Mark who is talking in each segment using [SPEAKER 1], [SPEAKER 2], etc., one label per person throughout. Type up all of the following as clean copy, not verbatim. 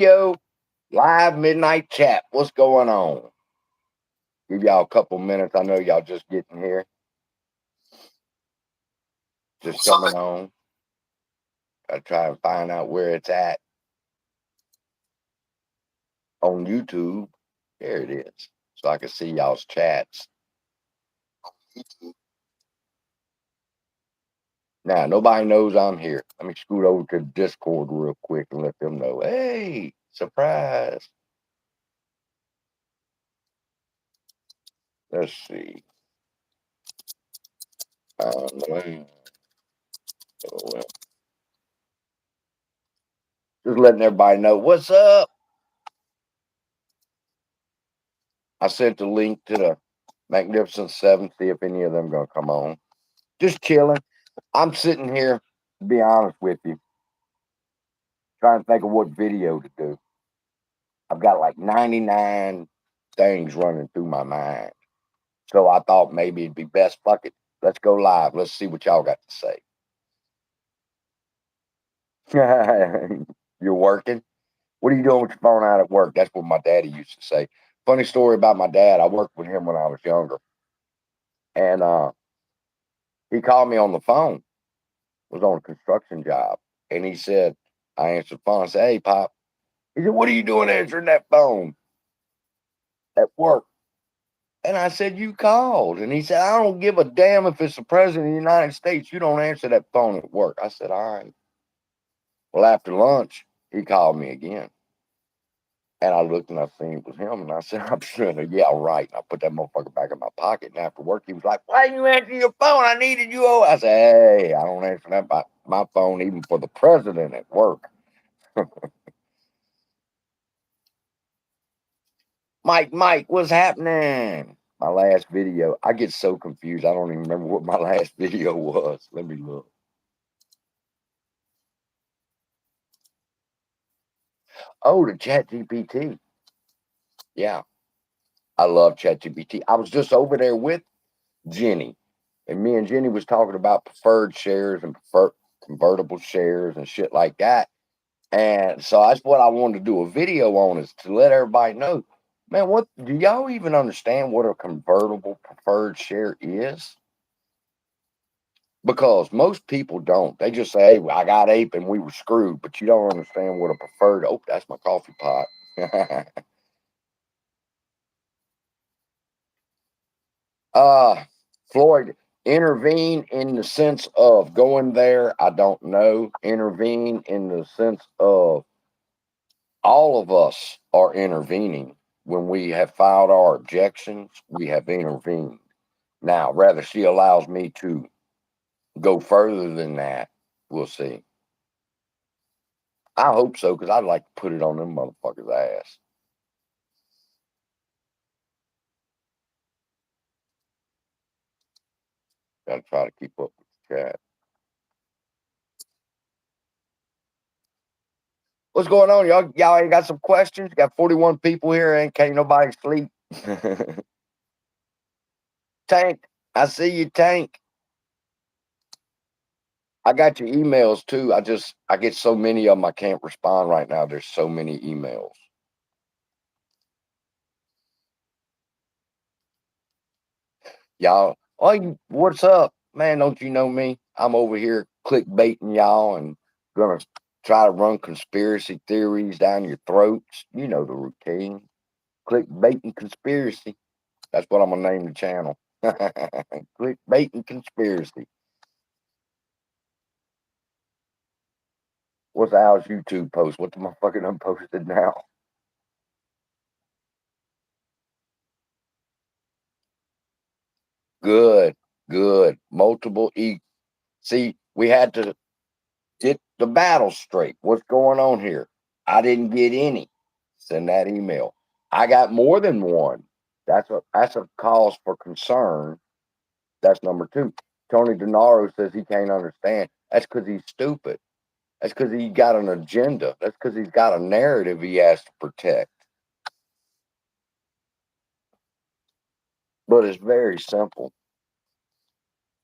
[SPEAKER 1] Yo, live midnight chat. What's going on? Give y'all a couple minutes. I know y'all just getting here, just coming on. I try and find out where it's at on YouTube. There it is, so I can see y'all's chats. Now nobody knows I'm here. Let me scoot over to Discord real quick and let them know. Hey, surprise! Let's see. Well, just letting everybody know what's up. I sent the link to the Magnificent Seven. See if any of them gonna come on. Just chilling. I'm sitting here, to be honest with you, trying to think of what video to do. I've got like 99 things running through my mind. So I thought maybe it'd be best, fuck it. Let's go live. Let's see what y'all got to say. You're working? What are you doing with your phone out at work? That's what my daddy used to say. Funny story about my dad. I worked with him when I was younger. And he called me on the phone, was on a construction job. And he said, I answered the phone. I said, hey, Pop. He said, what are you doing answering that phone at work? And I said, you called. And he said, I don't give a damn if it's the president of the United States. You don't answer that phone at work. I said, all right. Well, after lunch, he called me again. And I looked and I seen it was him. And I said, I'm sure, yeah, right. And I put that motherfucker back in my pocket. And after work, he was like, why didn't you answer your phone? I needed you. I said, hey, I don't answer that my phone even for the president at work. Mike, what's happening? My last video. I get so confused. I don't even remember what my last video was. Let me look. Oh, the Chat GPT. Yeah, I love Chat GPT. I was just over there with Jenny, and me and Jenny was talking about preferred shares and preferred convertible shares and shit like that. And so that's what I wanted to do a video on, is to let everybody know, man, what do y'all even understand what a convertible preferred share is? Because most people don't. They just say, hey, I got ape and we were screwed, but you don't understand what a preferred. Oh, that's my coffee pot. uh Floyd, intervene in the sense of going there, I don't know. Intervene in the sense of all of us are intervening. When we have filed our objections, we have intervened. Now, whether she allows me to go further than that, we'll see. I hope so, because I'd like to put it on them motherfuckers' ass. Gotta try to keep up with the chat. What's going on, y'all? Y'all ain't got some questions? Got 41 people here and can't nobody sleep. Tank, I see you, Tank. I got your emails too. I get so many of them I can't respond right now. There's so many emails. Y'all, oh, what's up? Man, don't you know me? I'm over here clickbaiting y'all and gonna try to run conspiracy theories down your throats. You know the routine. Clickbaiting conspiracy. That's what I'm gonna name the channel. Clickbaiting conspiracy. What's Al's YouTube post? What the motherfucker done posted now? Good, good. Multiple See, we had to get the battle straight. What's going on here? I didn't get any. Send that email. I got more than one. That's a cause for concern. That's number two. Tony Denaro says he can't understand. That's because he's stupid. That's because he got an agenda. That's because he's got a narrative he has to protect. But it's very simple.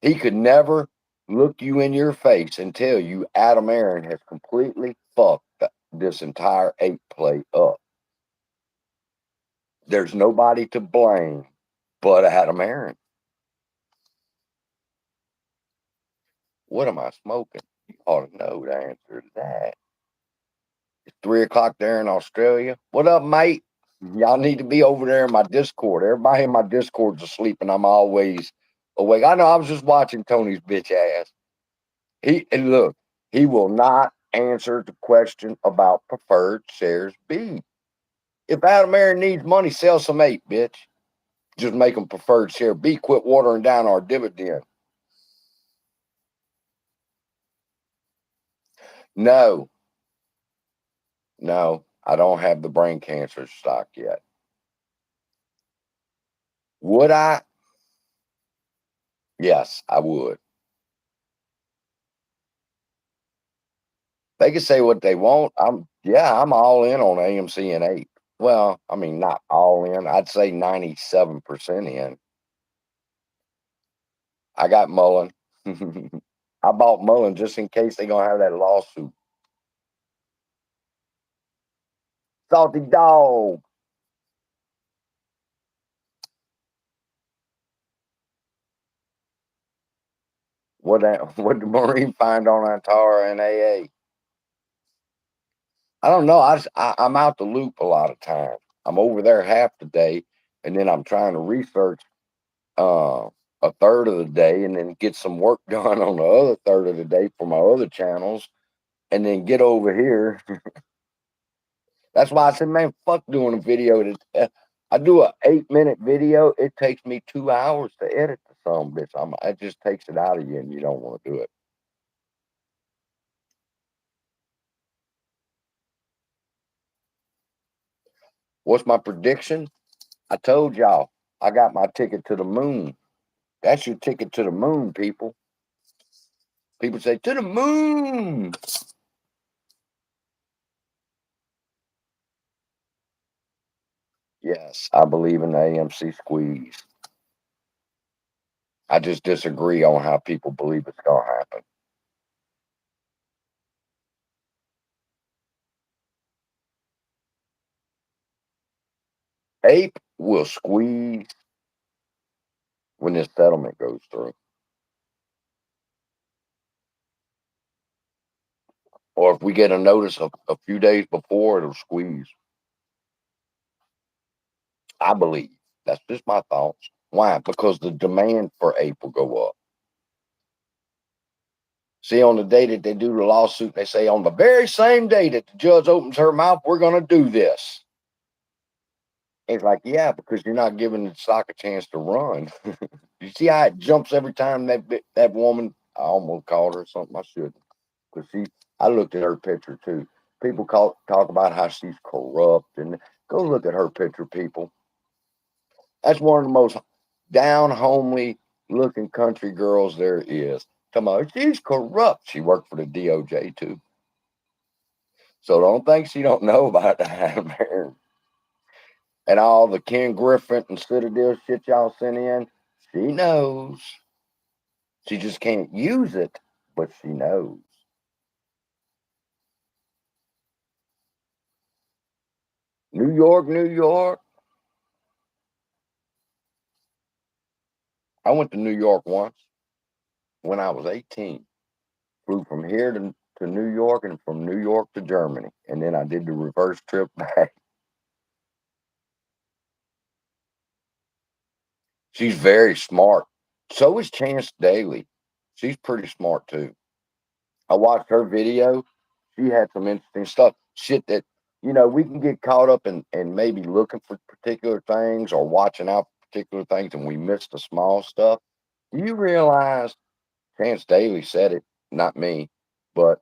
[SPEAKER 1] He could never look you in your face and tell you Adam Aaron has completely fucked this entire ape play up. There's nobody to blame but Adam Aaron. What am I smoking? You ought to know the answer to that. It's 3 o'clock there in Australia. What up, mate? Y'all need to be over there in my Discord. Everybody in my Discord's asleep, and I'm always awake. I know. I was just watching Tony's bitch ass. And look, he will not answer the question about preferred shares B. If Adam Aaron needs money, sell some ape, bitch. Just make them preferred share B. Quit watering down our dividend. No, I don't have the brain cancer stock yet. Would I? Yes, I would. They can say what they want. I'm all in on AMC and ape. Well, I mean, not all in. I'd say 97% in. I got Mullen. I bought Mullen just in case they're gonna have that lawsuit. Salty dog. What the Marine find on Antara and AA? I don't know. I'm out the loop a lot of times. I'm over there half the day, and then I'm trying to research uh, a third of the day, and then get some work done on the other third of the day for my other channels, and then get over here. That's why I said, man, fuck doing a video. I do a 8-minute video. It takes me 2 hours to edit the song, bitch. It just takes it out of you, and you don't want to do it. What's my prediction? I told y'all I got my ticket to the moon. That's your ticket to the moon, people. People say to the moon. Yes, I believe in the AMC squeeze. I just disagree on how people believe it's gonna happen. Ape will squeeze when this settlement goes through. Or if we get a notice a few days before, it'll squeeze. I believe. That's just my thoughts. Why? Because the demand for ape will go up. See, on the day that they do the lawsuit, they say on the very same day that the judge opens her mouth, we're going to do this. It's like, yeah, because you're not giving the stock a chance to run. You see how it jumps every time that woman, I almost called her something I shouldn't. Because I looked at her picture too. People talk about how she's corrupt, and go look at her picture, people. That's one of the most down homely looking country girls there is. Come on, she's corrupt. She worked for the DOJ too. So don't think she don't know about that. And all the Ken Griffin and Citadel shit y'all sent in. She knows. She just can't use it, but she knows. New York, New York. I went to New York once when I was 18. Flew from here to New York and from New York to Germany. And then I did the reverse trip back. She's very smart. So is Chance Daly. She's pretty smart too. I watched her video. She had some interesting stuff. Shit that, we can get caught up in maybe looking for particular things or watching out for particular things, and we miss the small stuff. Do you realize Chance Daly said it, not me, but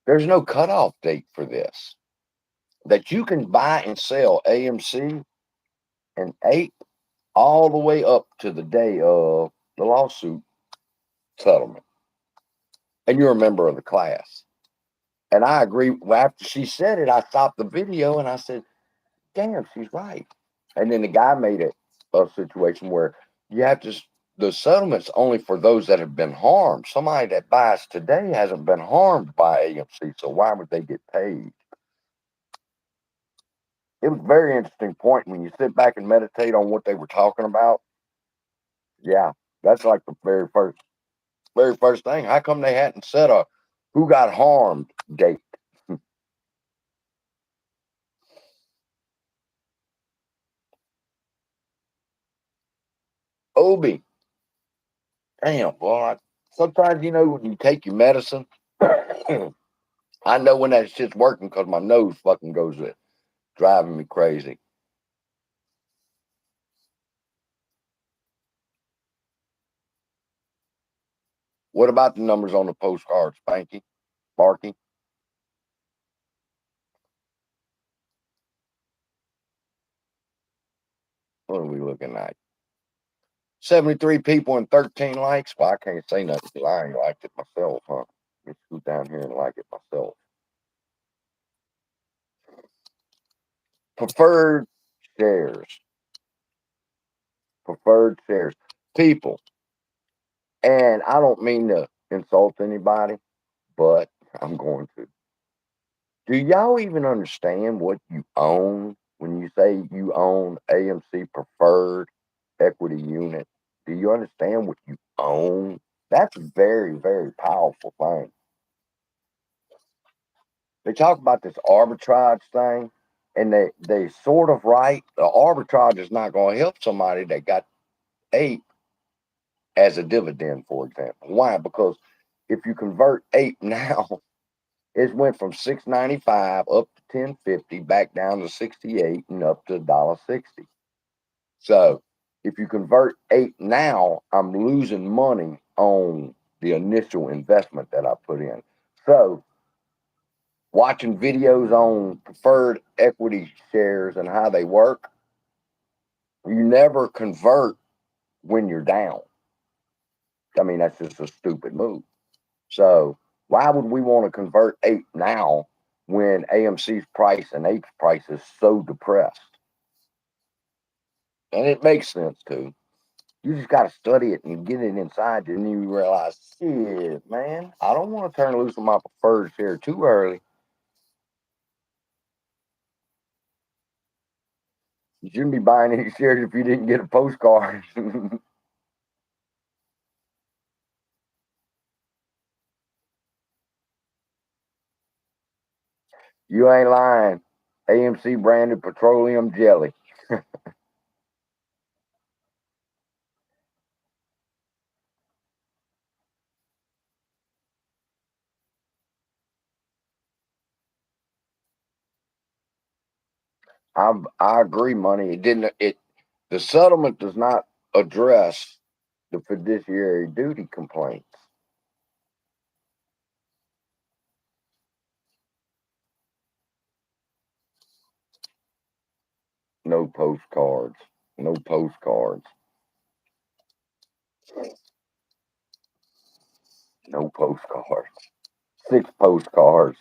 [SPEAKER 1] there's no cutoff date for this. That you can buy and sell AMC and ape all the way up to the day of the lawsuit settlement. And you're a member of the class. And I agree. Well, after she said it, I stopped the video and I said, damn, she's right. And then the guy made it a situation where you have to the settlement's only for those that have been harmed. Somebody that buys today hasn't been harmed by AMC, so why would they get paid? It was a very interesting point when you sit back and meditate on what they were talking about. Yeah, that's like the very first thing. How come they hadn't set a who got harmed date? Obi, damn, boy. Sometimes when you take your medicine, I know when that shit's working because my nose fucking goes it, driving me crazy. What about the numbers on the postcards, Spanky? Barky? What are we looking at? 73 people and 13 likes. Well, I can't say nothing because I ain't liked it myself, huh? Let me scoot down here and like it myself. Preferred shares. Preferred shares. People. And I don't mean to insult anybody, but I'm going to. Do y'all even understand what you own when you say you own AMC preferred equity unit? Do you understand what you own? That's a very, very powerful thing. They talk about this arbitrage thing, and they sort of right. The arbitrage is not going to help somebody that got ape as a dividend, for example. Why? Because if you convert ape now, it went from 6.95 up to 10.50, back down to 68, and up to $1.60. So if you convert ape now, I'm losing money on the initial investment that I put in. So watching videos on preferred equity shares and how they work, you never convert when you're down. I mean, that's just a stupid move. So why would we want to convert ape now when AMC's price and ape's price is so depressed? And it makes sense too. You just got to study it and get it inside you, and then you realize, shit, man, I don't want to turn loose on my preferred share too early. You shouldn't be buying any shares if you didn't get a postcard. You ain't lying. AMC branded petroleum jelly. I agree, money. It didn't. The settlement does not address the fiduciary duty complaints. No postcards. No postcards. No postcards. Six postcards.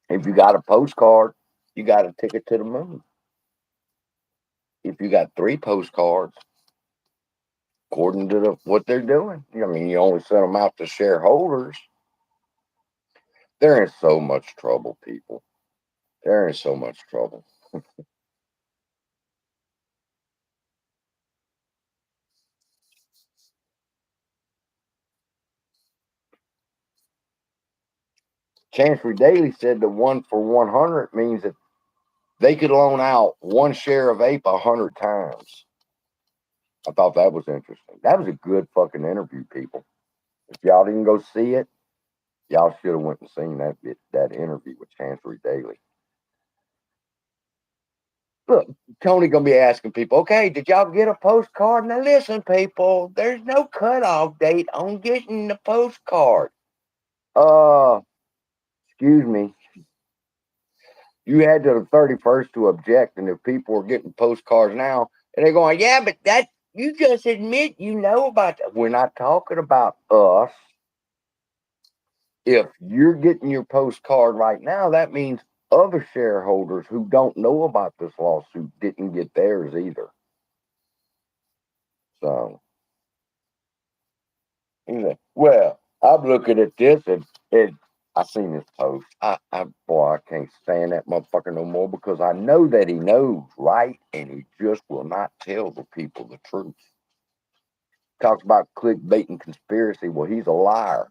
[SPEAKER 1] If you got a postcard, you got a ticket to the moon. If you got three postcards, according to what they're doing, I mean, you only send them out to shareholders. They're in so much trouble, people. They're in so much trouble. Chancery Daily said that 1 for 100 means that they could loan out one share of ape 100 times. I thought that was interesting. That was a good fucking interview, people. If y'all didn't go see it, y'all should have went and seen that interview with Chancery Daily. Look, Tony gonna be asking people, okay, did y'all get a postcard? Now listen, people, there's no cutoff date on getting the postcard. Uh, excuse me. You had to the 31st to object, and if people are getting postcards now, and they're going, yeah, but that you just admit you know about that. We're not talking about us. If you're getting your postcard right now, that means other shareholders who don't know about this lawsuit didn't get theirs either. So, well, I'm looking at this and I seen this post. Boy, I can't stand that motherfucker no more because I know that he knows, right? And he just will not tell the people the truth. Talks about clickbait and conspiracy. Well, he's a liar.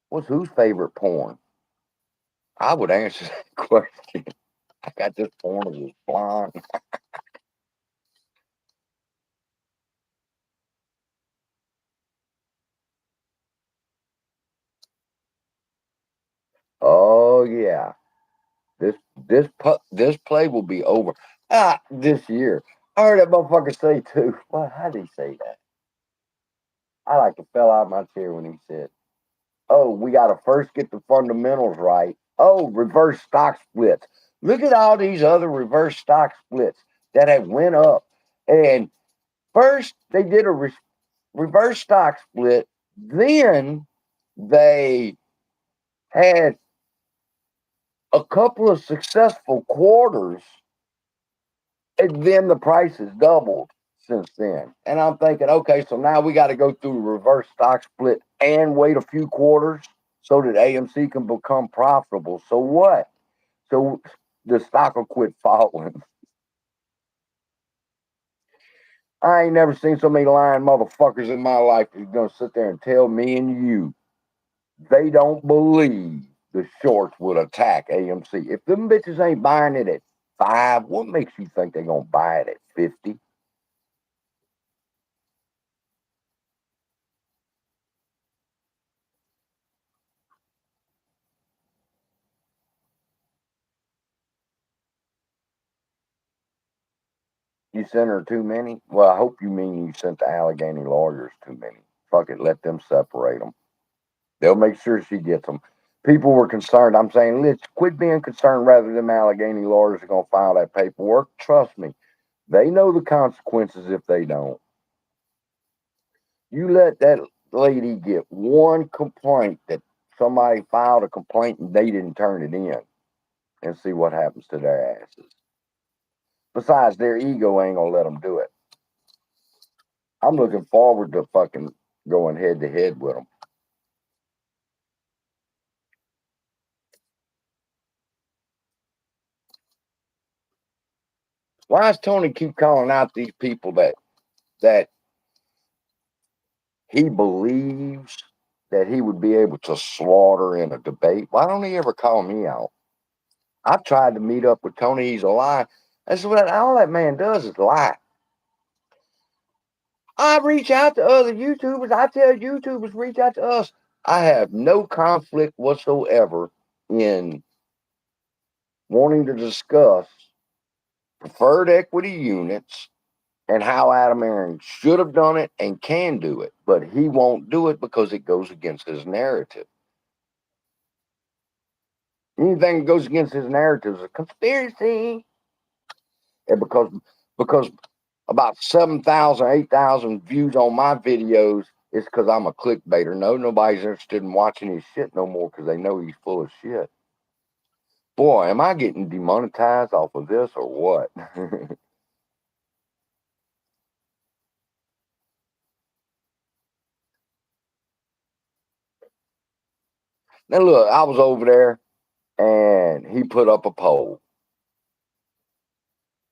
[SPEAKER 1] What's whose favorite porn? I would answer that question. I got this porn of this blonde. Oh yeah, this this play will be over this year. I heard that motherfucker say too. Well, how did he say that? I like to fell out of my chair when he said, "Oh, we got to first get the fundamentals right." Oh, reverse stock splits. Look at all these other reverse stock splits that have went up. And first they did a reverse stock split, then they had a couple of successful quarters, and then the price has doubled since then. And I'm thinking, okay, so now we got to go through a reverse stock split and wait a few quarters so that AMC can become profitable. So what? So the stock will quit falling. I ain't never seen so many lying motherfuckers in my life who's gonna sit there and tell me and you they don't believe the shorts would attack AMC. If them bitches ain't buying it at 5, what makes you think they're gonna buy it at 50? You sent her too many? Well, I hope you mean you sent the Allegheny lawyers too many. Fuck it, let them separate them. They'll make sure she gets them. People were concerned. I'm saying, let's quit being concerned rather than Allegheny lawyers are going to file that paperwork. Trust me, they know the consequences if they don't. You let that lady get one complaint that somebody filed a complaint and they didn't turn it in and see what happens to their asses. Besides, their ego ain't going to let them do it. I'm looking forward to fucking going head to head with them. Why does Tony keep calling out these people that he believes that he would be able to slaughter in a debate? Why don't he ever call me out? I've tried to meet up with Tony. He's a lie. That's what all that man does is lie. I reach out to other YouTubers. I tell YouTubers reach out to us. I have no conflict whatsoever in wanting to discuss preferred equity units and how Adam Aaron should have done it and can do it, but he won't do it because it goes against his narrative. Anything that goes against his narrative is a conspiracy. And because about 7,000, 8,000 views on my videos, it's because I'm a clickbaiter. No, nobody's interested in watching his shit no more because they know he's full of shit. Boy, am I getting demonetized off of this or what? Now look, I was over there and he put up a poll.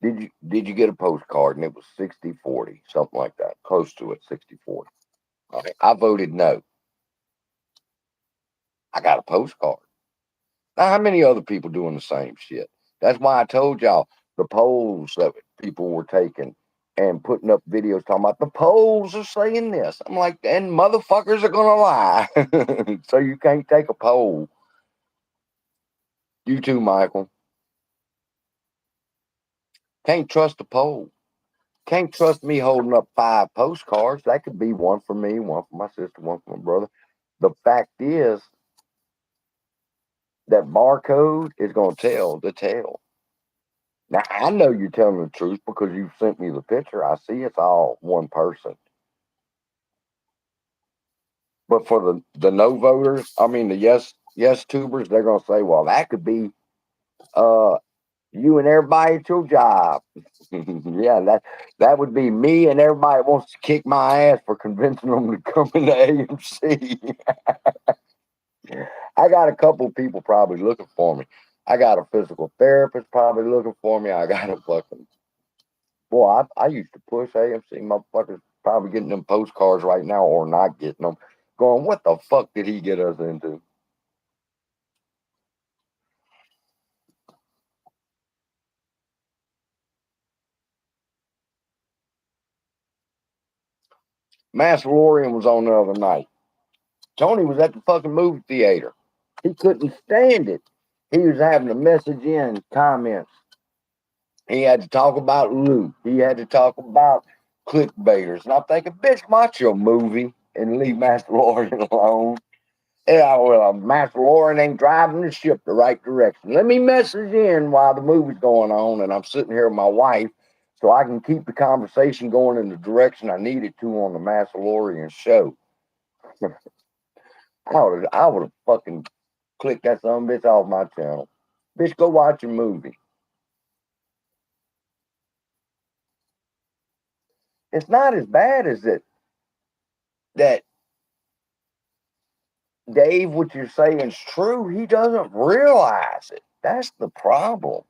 [SPEAKER 1] Did you get a postcard? And it was 60-40, something like that, close to it, 60-40. All right. I voted no. I got a postcard. Now, how many other people doing the same shit? That's why I told y'all the polls that people were taking and putting up videos talking about the polls are saying this. I'm like, and motherfuckers are gonna lie. So you can't take a poll. You too, Michael. Can't trust a poll. Can't trust me holding up 5 postcards. That could be one for me, one for my sister, one for my brother. The fact is that barcode is going to tell the tale. Now, I know you're telling the truth because you sent me the picture. I see it's all one person. But for the no voters, I mean the yes tubers, they're gonna say, well, that could be uh you and everybody at your job. Yeah, that would be me and everybody that wants to kick my ass for convincing them to come into AMC. I got a couple of people probably looking for me. I got a physical therapist probably looking for me. I got a fucking boy. I used to push AMC motherfuckers probably getting them postcards right now or not getting them. Going, what the fuck did he get us into? Mandalorian was on the other night. Tony was at the fucking movie theater. He couldn't stand it. He was having to message in comments. He had to talk about Luke. He had to talk about clickbaiters. And I'm thinking, bitch, watch your movie and leave Master Lauren alone. Yeah, well, Master Lauren ain't driving the ship the right direction. Let me message in while the movie's going on, and I'm sitting here with my wife, so I can keep the conversation going in the direction I need it to on the Master Lauren show. I would have fucking clicked that son bitch off my channel. Bitch, go watch your movie. It's not as bad as that Dave, what you're saying is true. He doesn't realize it. That's the problem.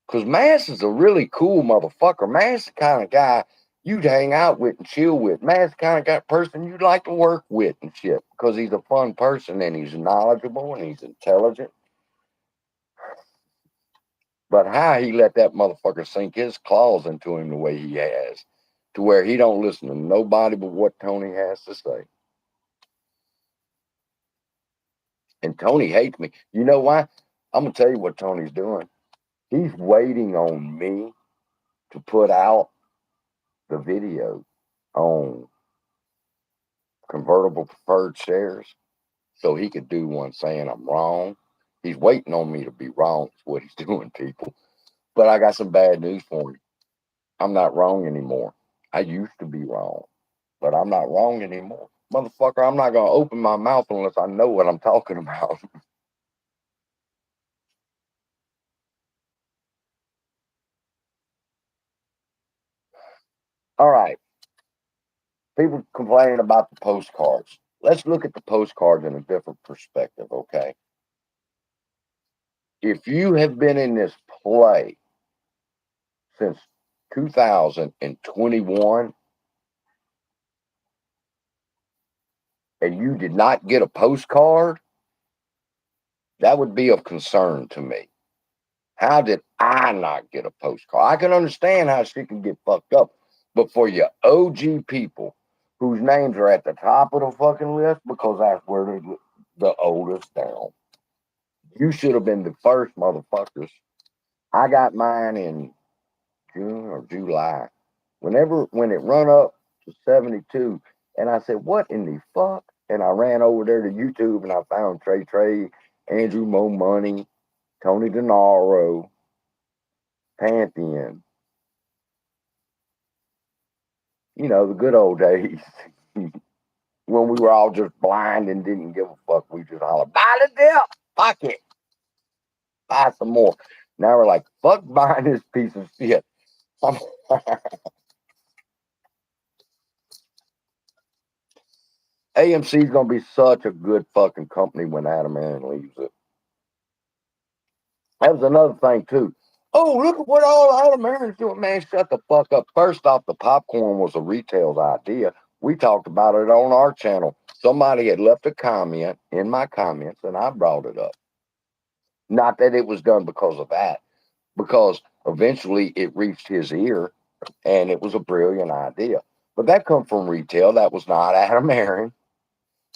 [SPEAKER 1] Because Mass is a really cool motherfucker. Mass is the kind of guy you'd hang out with and chill with. Mass is the kind of person you'd like to work with and shit. Because he's a fun person and he's knowledgeable and he's intelligent. But how he let that motherfucker sink his claws into him the way he has, to where he don't listen to nobody but what Tony has to say. And Tony hates me. You know why? I'm gonna tell you what Tony's doing. He's waiting on me to put out the video on convertible preferred shares so he could do one saying I'm wrong. He's waiting on me to be wrong, is what he's doing, people. But I got some bad news for you. I'm not wrong anymore. I used to be wrong, but I'm not wrong anymore. Motherfucker, I'm not going to open my mouth unless I know what I'm talking about. All right. People complaining about the postcards. Let's look at the postcards in a different perspective, okay? If you have been in this play since 2021 and you did not get a postcard, that would be of concern to me. How did I not get a postcard? I can understand how she can get fucked up, but for your OG people whose names are at the top of the fucking list because that's where they're the oldest down, you should have been the first motherfuckers. I got mine in June or July. When it run up to 72, and I said, "What in the fuck?" And I ran over there to YouTube and I found Trey, Andrew Mo Money, Tony DeNaro, Pantheon. You know, the good old days when we were all just blind and didn't give a fuck. We just holler, buy the dip, fuck it, buy some more. Now we're like, fuck buying this piece of shit. AMC is gonna be such a good fucking company when Adam Aaron leaves it. That was another thing too. Oh, look at what all Adam Aaron's doing, man. Shut the fuck up. First off, the popcorn was a retail's idea. We talked about it on our channel. Somebody had left a comment in my comments, and I brought it up. Not that it was done because of that, because eventually it reached his ear, and it was a brilliant idea. But that come from retail. That was not Adam Aaron.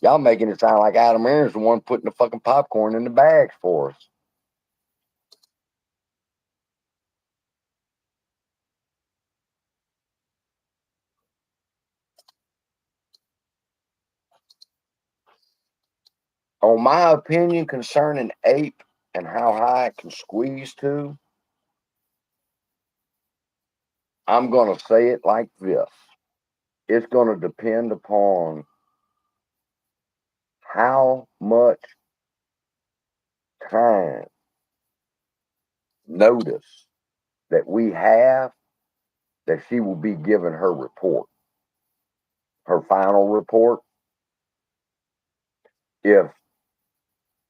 [SPEAKER 1] Y'all making it sound like Adam Aaron's the one putting the fucking popcorn in the bags for us. On my opinion concerning ape and how high it can squeeze to, I'm going to say it like this. It's going to depend upon how much time notice that we have that she will be given her report, her final report. If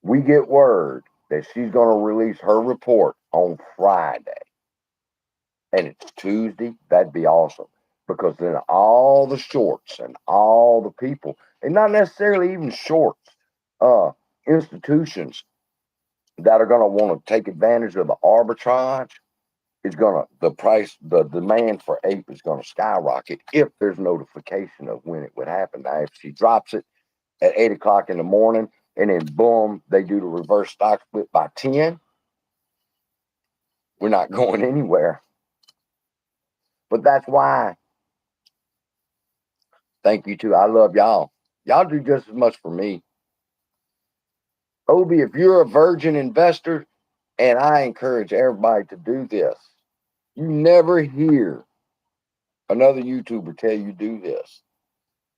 [SPEAKER 1] we get word that she's going to release her report on Friday and it's Tuesday, that'd be awesome. Because then all the shorts and all the people, and not necessarily even shorts, uh, institutions that are going to want to take advantage of the arbitrage is going to, the demand for ape is going to skyrocket if there's notification of when it would happen. Now, if she drops it at 8 o'clock in the morning and then boom, they do the reverse stock split by 10, we're not going anywhere. But that's why, thank you too. I love y'all. Y'all do just as much for me. Obi, if you're a virgin investor, and I encourage everybody to do this, you never hear another YouTuber tell you do this.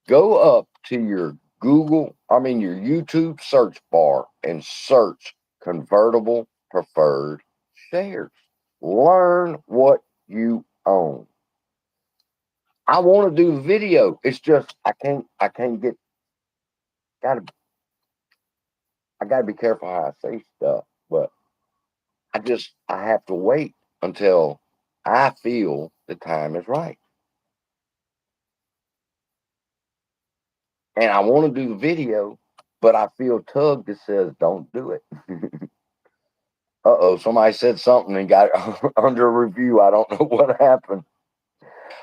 [SPEAKER 1] Go up to your your YouTube search bar and search convertible preferred shares. Learn what you own. I want to do a video. It's just I can't get gotta I gotta be careful how I say stuff, but I have to wait until I feel the time is right. And I want to do the video, but I feel tug that says don't do it. Uh-oh, somebody said something and got it under review. I don't know what happened.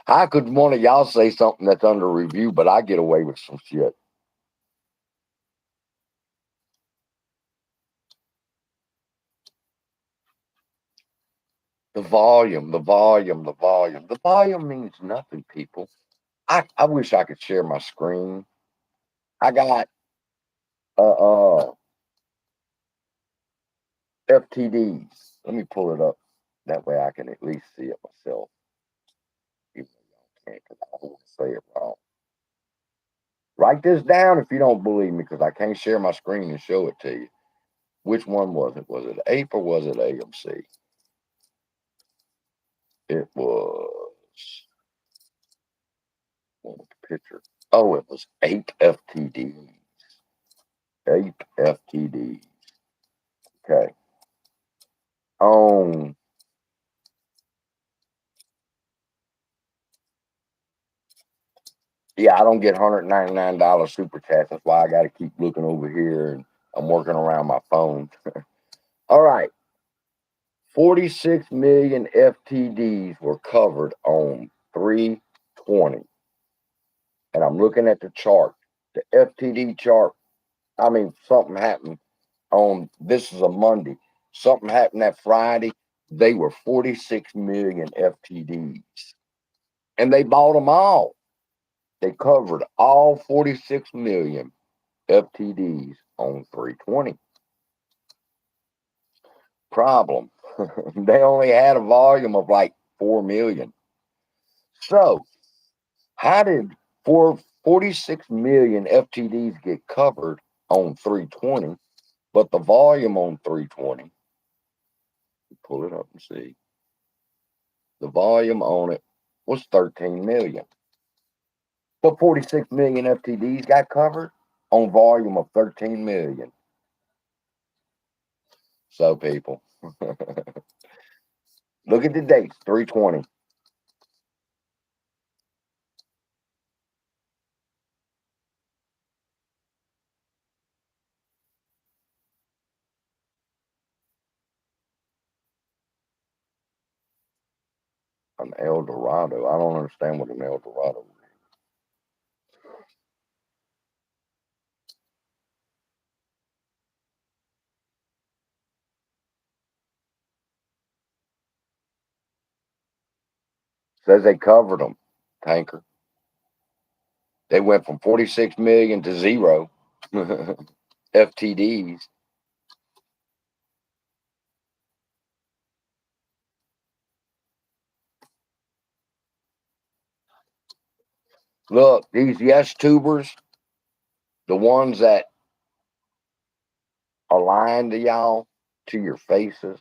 [SPEAKER 1] How could one of y'all say something that's under review, but I get away with some shit? The volume, the volume, the volume. The volume means nothing, people. I wish I could share my screen. I got uh FTDs. Let me pull it up. That way I can at least see it myself. Even though y'all can't, because I don't want to say it wrong. Write this down if you don't believe me, because I can't share my screen and show it to you. Which one was it? Was it APE or was it AMC? It was what was the picture? Oh, it was APE FTDs. APE FTDs. Okay. Um, yeah, I don't get $199 super chats. That's why I got to keep looking over here and I'm working around my phone. All right. 46 million FTDs were covered on 320. And I'm looking at the chart. The FTD chart, I mean, something happened on this is a Monday. Something happened that Friday. They were 46 million FTDs. And they bought them all. They covered all 46 million FTDs on 320. Problem. They only had a volume of like 4 million. So, how did 46 million FTDs get covered on 320, but the volume on 320, pull it up and see, the volume on it was 13 million. But 46 million FTDs got covered on volume of 13 million. So, people, look at the dates 320. An El Dorado. I don't understand what an El Dorado is. Says they covered them, tanker. They went from 46 million to zero FTDs. Look, these yes tubers, the ones that are lying to y'all to your faces,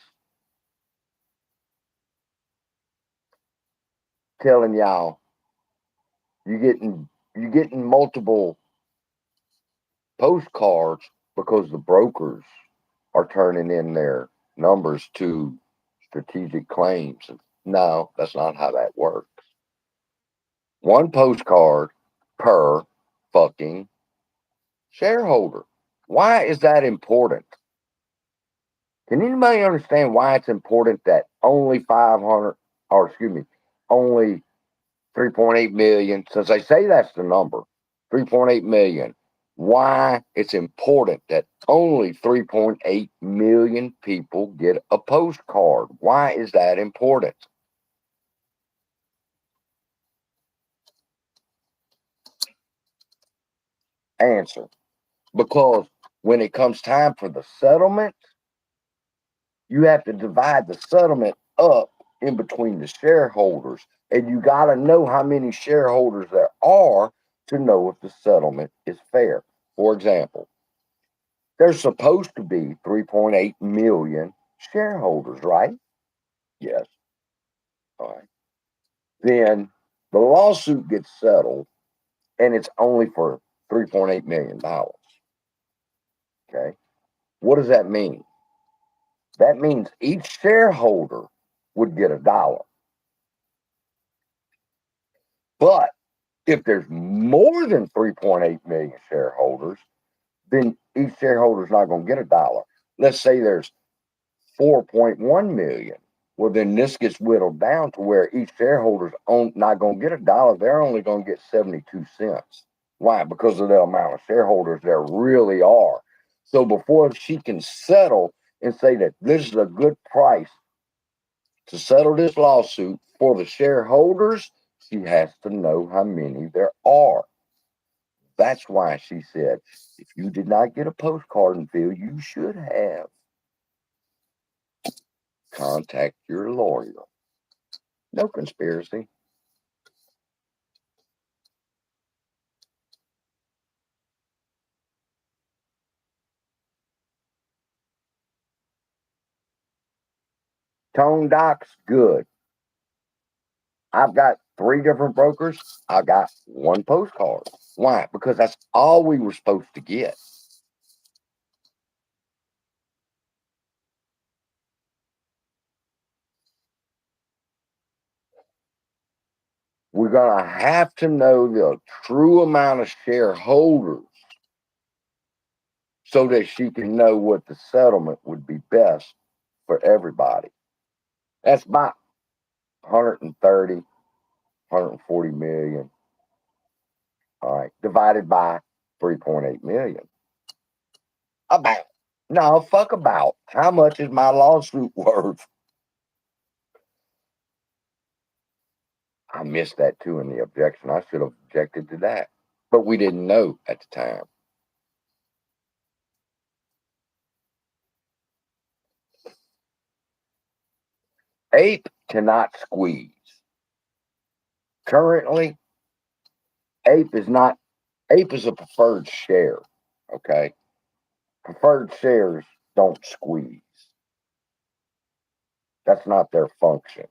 [SPEAKER 1] telling y'all you getting multiple postcards because the brokers are turning in their numbers to strategic claims. No, that's not how that works. One postcard per fucking shareholder. Why is that important? Can anybody understand why it's important that only 500, or excuse me, only 3.8 million, since they say that's the number, 3.8 million, why it's important that only 3.8 million people get a postcard? Why is that important? Answer. Because when it comes time for the settlement, you have to divide the settlement up in between the shareholders. And you got to know how many shareholders there are to know if the settlement is fair. For example, there's supposed to be 3.8 million shareholders, right? Yes. All right. Then the lawsuit gets settled and it's only for $3.8 million. Okay. What does that mean? That means each shareholder would get $1. But if there's more than 3.8 million shareholders, then each shareholder is not going to get $1. Let's say there's 4.1 million. Well, then this gets whittled down to where each shareholder's not going to get $1. They're only going to get 72 cents. Why? Because of the amount of shareholders there really are. So before she can settle and say that this is a good price to settle this lawsuit for the shareholders, she has to know how many there are. That's why she said, if you did not get a postcard and feel you should have, contact your lawyer. No conspiracy. Tone Doc's good. I've got 3 different brokers. I got 1 postcard. Why? Because that's all we were supposed to get. We're going to have to know the true amount of shareholders so that she can know what the settlement would be best for everybody. That's about 130, 140 million. All right, divided by 3.8 million. About. No, fuck about. How much is my lawsuit worth? I missed that too in the objection. I should have objected to that. But we didn't know at the time. Ape cannot squeeze. Currently, Ape is not, Ape is a preferred share. Okay. Preferred shares don't squeeze. That's not their function.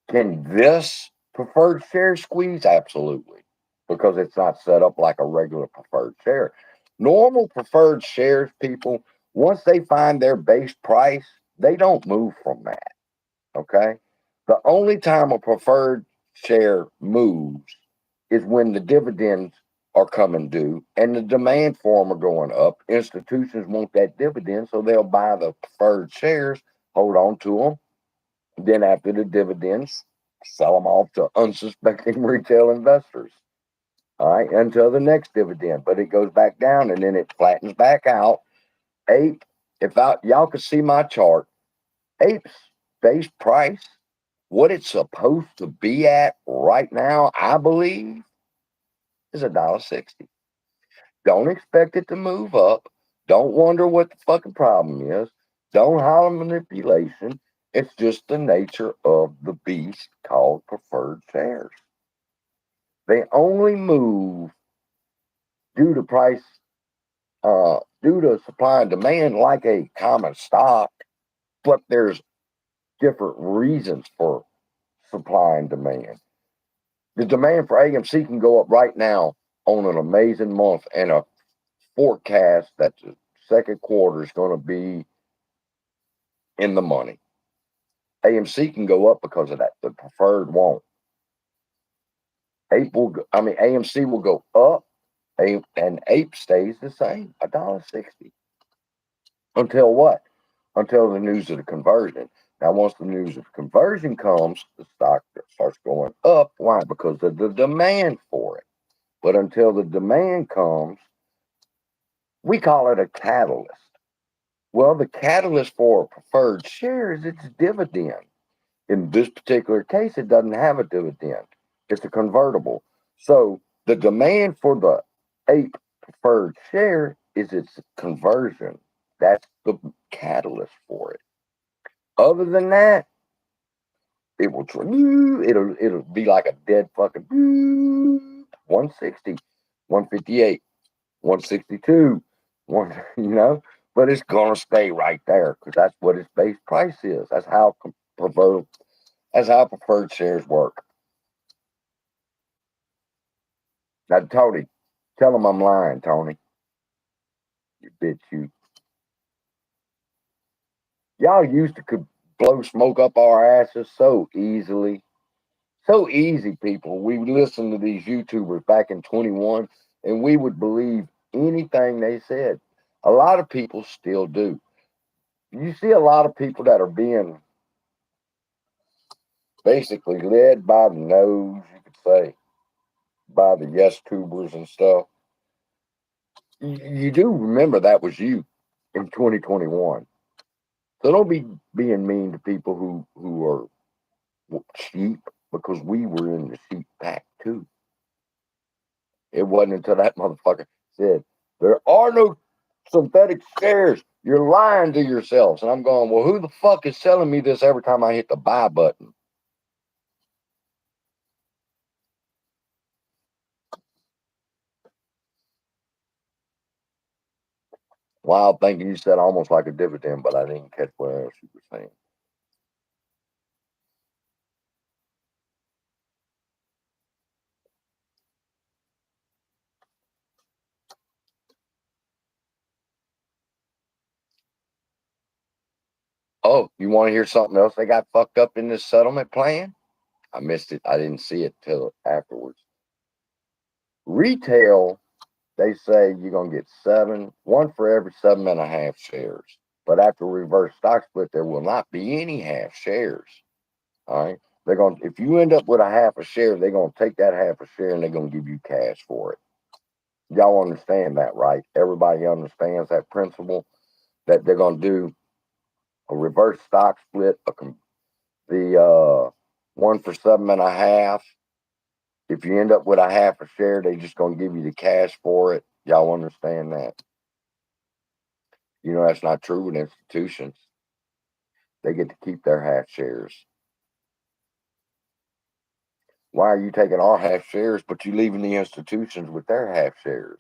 [SPEAKER 1] Can this preferred share squeeze? Absolutely, because it's not set up like a regular preferred share. Normal preferred shares, people, once they find their base price, they don't move from that. Okay. The only time a preferred share moves is when the dividends are coming due and the demand for them are going up. Institutions want that dividend, so they'll buy the preferred shares, hold on to them. Then, after the dividends, sell them off to unsuspecting retail investors. All right, until the next dividend, but it goes back down and then it flattens back out. Ape, if y'all could see my chart, Ape's base price, what it's supposed to be at right now, I believe, is $1.60. Don't expect it to move up. Don't wonder what the fucking problem is. Don't holler manipulation. It's just the nature of the beast called preferred shares. They only move due to price, due to supply and demand, like a common stock, but there's different reasons for supply and demand. The demand for AMC can go up right now on an amazing month and a forecast that the second quarter is going to be in the money. AMC can go up because of that. The preferred won't. AMC will go up, and Ape stays the same, $1.60. Until what? Until the news of the conversion. Now, once the news of conversion comes, the stock starts going up. Why? Because of the demand for it. But until the demand comes, we call it a catalyst. Well, the catalyst for a preferred share is its dividend. In this particular case, it doesn't have a dividend. It's a convertible. So the demand for the Ape preferred share is its conversion. That's the catalyst for it. Other than that, it will it'll be like a dead fucking 160, 158, 162, but it's gonna stay right there because that's what its base price is. Preferred that's how preferred shares work. Now, Tony, tell him I'm lying, Tony. You bitch, you. Y'all used to could blow smoke up our asses so easily. So easy, people. We listened to these YouTubers back in 21, and we would believe anything they said. A lot of people still do. You see a lot of people that are being basically led by the nose, you could say, by the yes tubers and stuff. You do remember that was you in 2021. So don't be being mean to people who are sheep, because we were in the sheep pack too. It wasn't until that motherfucker said, there are no synthetic shares. You're lying to yourselves. And I'm going, well, who the fuck is selling me this every time I hit the buy button? Wild thinking you said almost like a dividend, but I didn't catch what else you were saying. Oh, you want to hear something else they got fucked up in this settlement plan? I missed it. I didn't see it till afterwards. Retail, they say you're going to get one for every 7.5 shares. But after reverse stock split, there will not be any half shares. All right. If you end up with a half a share, they're going to take that half a share and they're going to give you cash for it. Y'all understand that, right? Everybody understands that principle, that they're going to do a reverse stock split, the one for 7.5. If you end up with a half a share, they just going to give you the cash for it. Y'all understand that? You know, that's not true with institutions. They get to keep their half shares. Why are you taking our half shares, but you leaving the institutions with their half shares?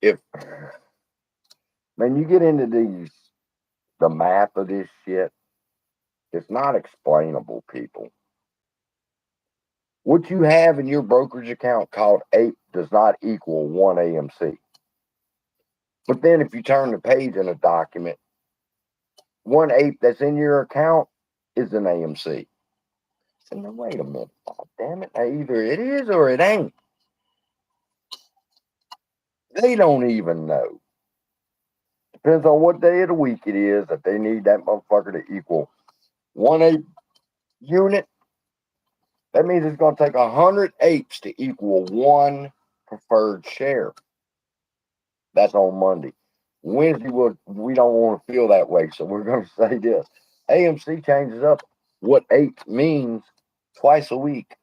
[SPEAKER 1] If Man, you get into the math of this shit, it's not explainable, people. What you have in your brokerage account called Ape does not equal one AMC. But then if you turn the page in a document, one Ape that's in your account is an AMC. So now wait a minute. God damn it. Either it is or it ain't. They don't even know. Depends on what day of the week it is that they need that motherfucker to equal one Ape unit. That means it's going to take 100 apes to equal one preferred share. That's on Monday. Wednesday, we don't want to feel that way, so we're going to say this. AMC changes up what ape means twice a week.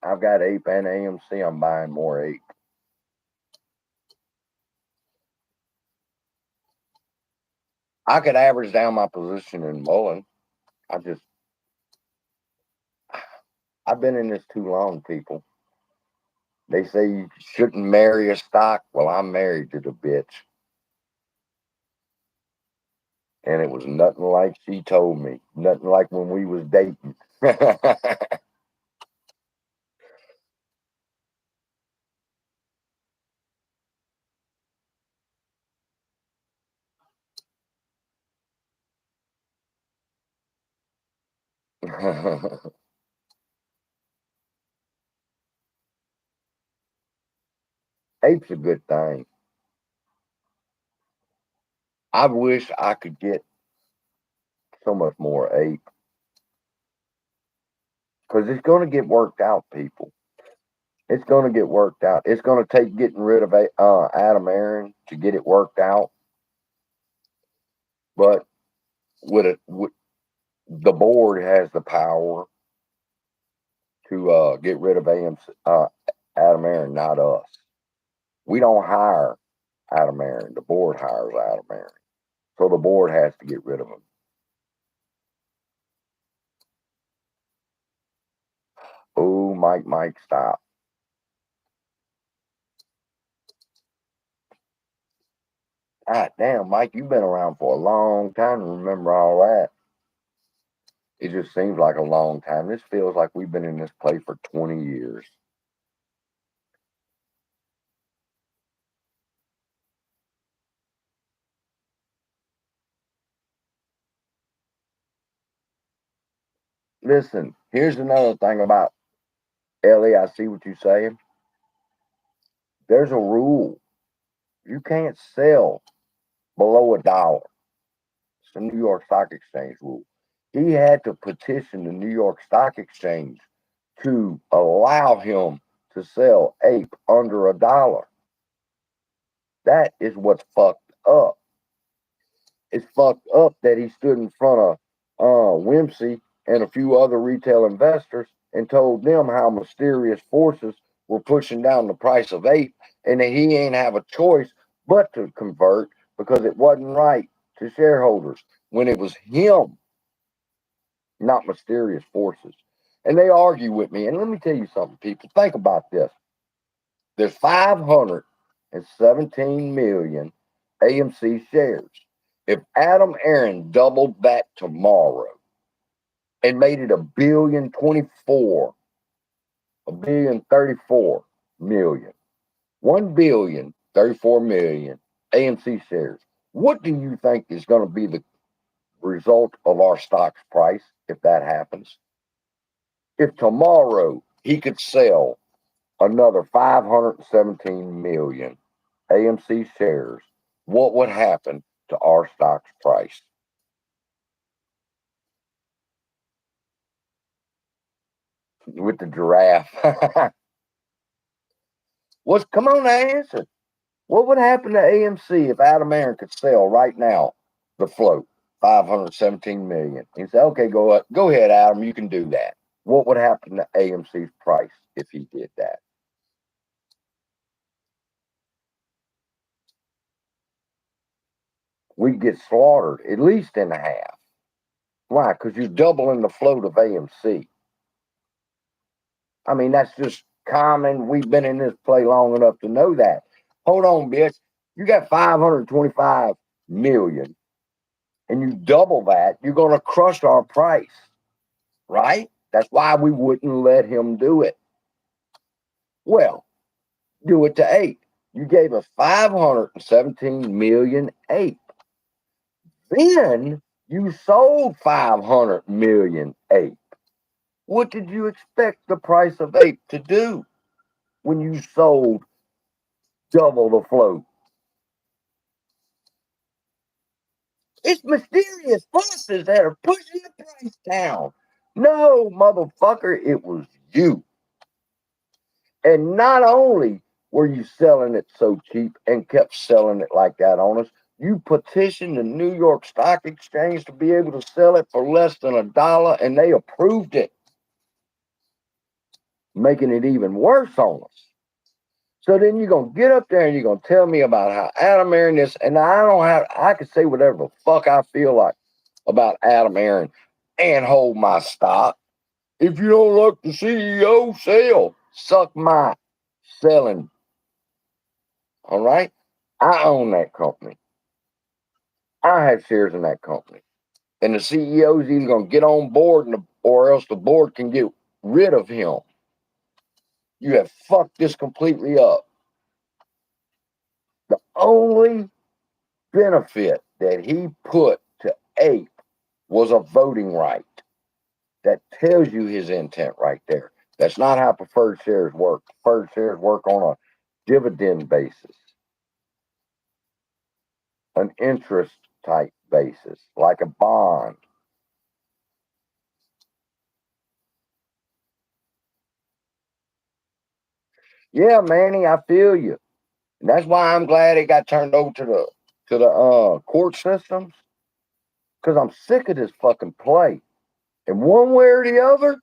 [SPEAKER 1] I've got Ape and AMC. I'm buying more Ape. I could average down my position in Mullen. I just, I've been in this too long, people. They say you shouldn't marry a stock. Well, I'm married to the bitch. And it was nothing like she told me. Nothing like when we was dating. Ape's a good thing. I wish I could get so much more Ape because it's going to get worked out, people. It's going to get worked out. It's going to take getting rid of Adam Aaron to get it worked out. But the board has the power to get rid of Adam Aaron, not us. We don't hire Adam Aaron. The board hires Adam Aaron. So the board has to get rid of him. Oh, Mike, stop. God damn, Mike, you've been around for a long time to remember all that. It just seems like a long time. This feels like we've been in this place for 20 years. Listen, here's another thing about Ellie. I see what you're saying. There's a rule. You can't sell below $1. It's the New York Stock Exchange rule. He had to petition the New York Stock Exchange to allow him to sell Ape under $1. That is what's fucked up. It's fucked up that he stood in front of Whimsy and a few other retail investors and told them how mysterious forces were pushing down the price of Ape and that he ain't have a choice but to convert because it wasn't right to shareholders when it was him, not mysterious forces. And they argue with me. And let me tell you something, people. Think about this. There's 517 million AMC shares. If Adam Aaron doubled that tomorrow and made it a billion 34 million, 1,034,000,000 AMC shares, what do you think is going to be the result of our stock's price if that happens? If tomorrow he could sell another 517 million AMC shares, what would happen to our stock's price? With the giraffe. Come on, answer. What would happen to AMC if Adam Aaron could sell right now the float, 517 million? He said, okay, go ahead, Adam, you can do that. What would happen to AMC's price if he did that? We'd get slaughtered at least in half. Why? Because you're doubling the float of AMC. I mean, that's just common. We've been in this play long enough to know that. Hold on, bitch. You got 525 million and you double that, you're going to crush our price, right? That's why we wouldn't let him do it. Well, do it to Ape. You gave us 517 million Ape. Then you sold 500 million Ape. What did you expect the price of Ape to do when you sold double the float? It's mysterious forces that are pushing the price down. No, motherfucker, it was you. And not only were you selling it so cheap and kept selling it like that on us, you petitioned the New York Stock Exchange to be able to sell it for less than $1, and they approved it. making it even worse on us. So then you're gonna get up there and you're gonna tell me about how Adam Aaron is, and I can say whatever the fuck I feel like about Adam Aaron and hold my stock. If you don't like the CEO, sell. Suck my selling. All right? I own that company. I have shares in that company. And the CEO is either going to get on board or else the board can get rid of him. You have fucked this completely up. The only benefit that he put to Ape was a voting right. That tells you his intent right there. That's not how preferred shares work. Preferred shares work on a dividend basis, an interest type basis, like a bond. Yeah, Manny, I feel you. And that's why I'm glad it got turned over to the court systems. Because I'm sick of this fucking play. And one way or the other,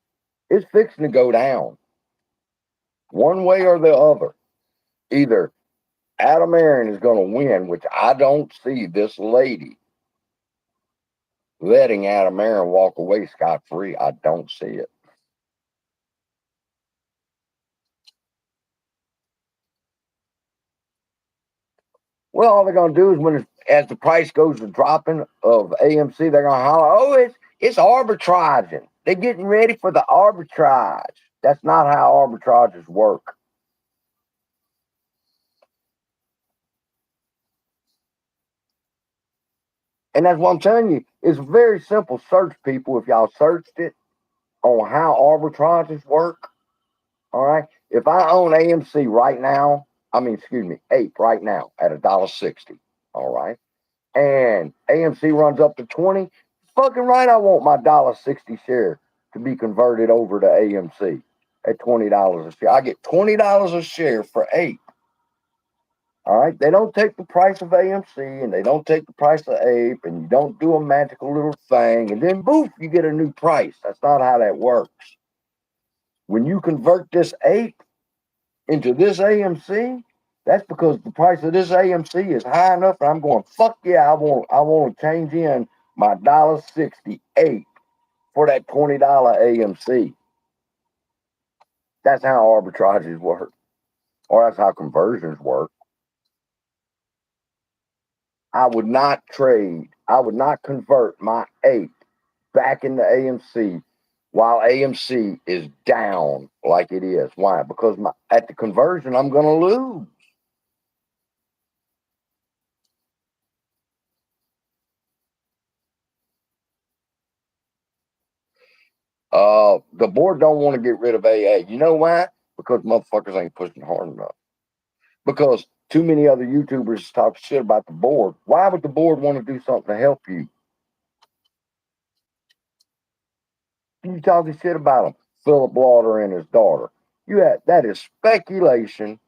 [SPEAKER 1] it's fixing to go down. One way or the other. Either Adam Aaron is going to win, which I don't see this lady letting Adam Aaron walk away scot free. I don't see it. Well, all they're going to do is as the price goes to dropping of AMC, they're going to holler, "Oh, it's arbitraging. They're getting ready for the arbitrage." That's not how arbitrages work. And that's what I'm telling you. It's a very simple search, people. If y'all searched it on how arbitrages work, all right. If I own AMC right now, I mean, excuse me, Ape right now at $1.60, all right, and AMC runs up to 20, fucking right, I want my $1.60 share to be converted over to AMC at $20 a share. I get $20 a share for Ape. All right, they don't take the price of AMC and they don't take the price of Ape, and you don't do a magical little thing, and then boof, you get a new price. That's not how that works. When you convert this Ape into this AMC, that's because the price of this AMC is high enough, and I'm going, fuck yeah, I want to change in my $1.68 for that $20 AMC. That's how arbitrages work, or that's how conversions work. I would not trade. I would not convert my Ape back into AMC while AMC is down like it is. Why? Because at the conversion, I'm going to lose. The board don't want to get rid of AA. You know why? Because motherfuckers ain't pushing hard enough. Because too many other YouTubers talk shit about the board. Why would the board want to do something to help you? You talking shit about them, Philip Lauder and his daughter. That is speculation.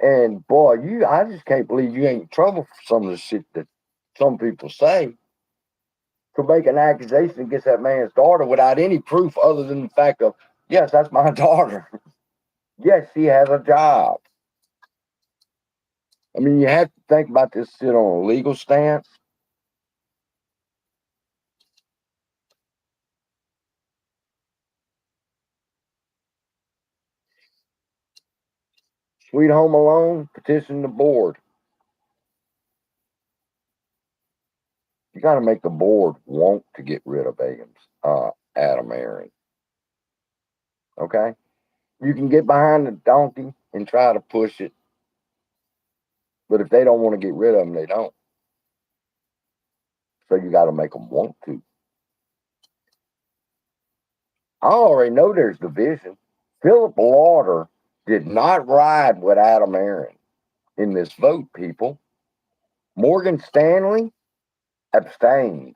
[SPEAKER 1] And boy, I just can't believe you ain't in trouble for some of the shit that some people say to make an accusation against that man's daughter without any proof other than the fact of, yes, that's my daughter. Yes, she has a job. I mean, you have to think about this shit on a legal stance. Sweet Home Alone, petition the board. You got to make the board want to get rid of Adam Aaron. Okay? You can get behind the donkey and try to push it, but if they don't want to get rid of him, they don't. So you got to make them want to. I already know there's division. Philip Lauder did not ride with Adam Aaron in this vote, people. Morgan Stanley abstained,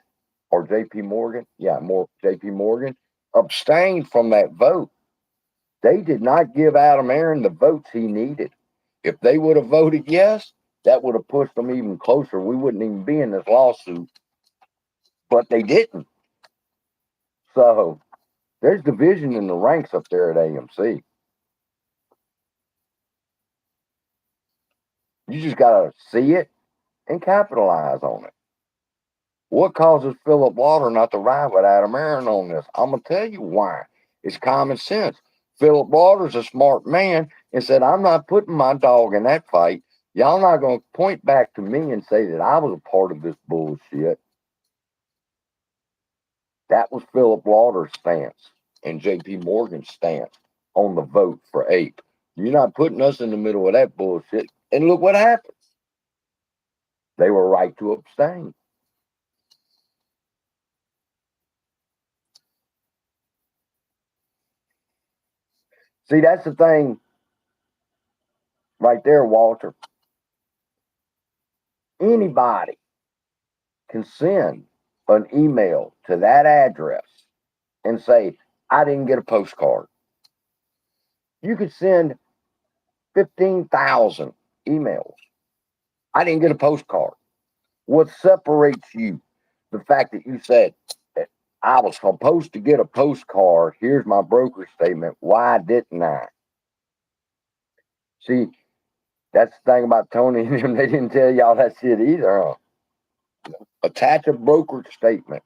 [SPEAKER 1] or JP Morgan, yeah, more JP Morgan abstained from that vote. They did not give Adam Aaron the votes he needed. If they would have voted yes, that would have pushed them even closer. We wouldn't even be in this lawsuit, but they didn't. So There's division in the ranks up there at AMC. You just got to see it and capitalize on it. What causes Philip Water not to ride with Adam Aaron on this? I'm going to tell you why. It's common sense. Philip Waters a smart man and said, I'm not putting my dog in that fight. Y'all not going to point back to me and say that I was a part of this bullshit. That was Philip Waters' stance and JP Morgan's stance on the vote for Ape. You're not putting us in the middle of that bullshit. And look what happened. They were right to abstain. See, that's the thing right there, Walter. Anybody can send an email to that address and say, I didn't get a postcard. You could send 15,000 emails. I didn't get a postcard. What separates you? The fact that you said, I was supposed to get a postcard. Here's my broker statement. Why didn't I? See, that's the thing about Tony and them. They didn't tell y'all that shit either, huh? Attach a broker statement.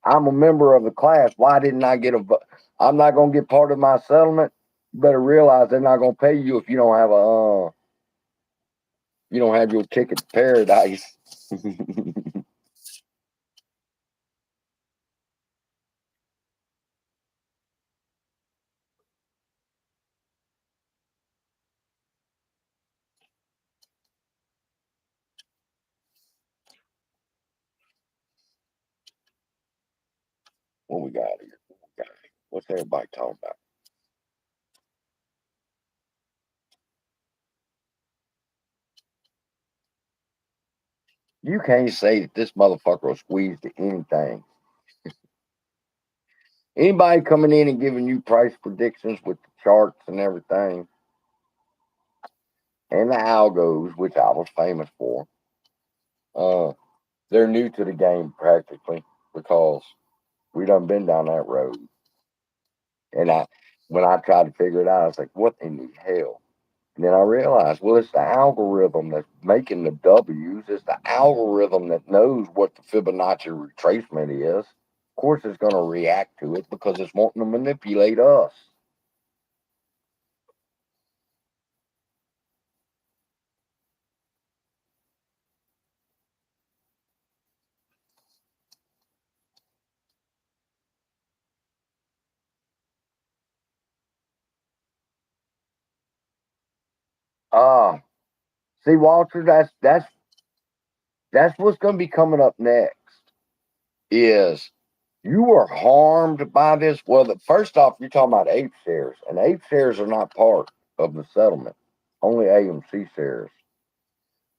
[SPEAKER 1] I'm a member of the class. Why didn't I get a? I'm not going to get part of my settlement. You better realize they're not going to pay you if you don't have a. You don't have your ticket to paradise. What we got here? What's everybody talking about? You can't say that this motherfucker will squeeze to anything. Anybody coming in and giving you price predictions with the charts and everything, and the algos, which I was famous for, uh, they're new to the game practically because we done been down that road. And when I tried to figure it out, I was like, what in the hell? And then I realized, well, it's the algorithm that's making the W's. It's the algorithm that knows what the Fibonacci retracement is. Of course, it's going to react to it because it's wanting to manipulate us. Ah, see, Walter, that's what's going to be coming up next. Is you were harmed by this? Well, first off, you're talking about ape shares, and ape shares are not part of the settlement. Only AMC shares.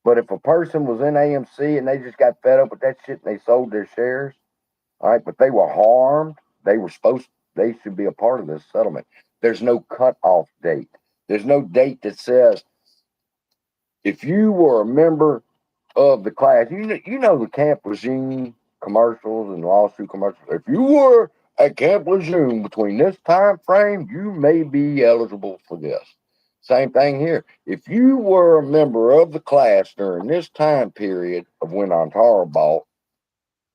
[SPEAKER 1] But if a person was in AMC and they just got fed up with that shit and they sold their shares, all right, but they were harmed, they should be a part of this settlement. There's no cutoff date. There's no date that says if you were a member of the class, you know the Camp Lejeune commercials and lawsuit commercials. If you were at Camp Lejeune between this time frame, you may be eligible for this. Same thing here. If you were a member of the class during this time period of when Ontara bought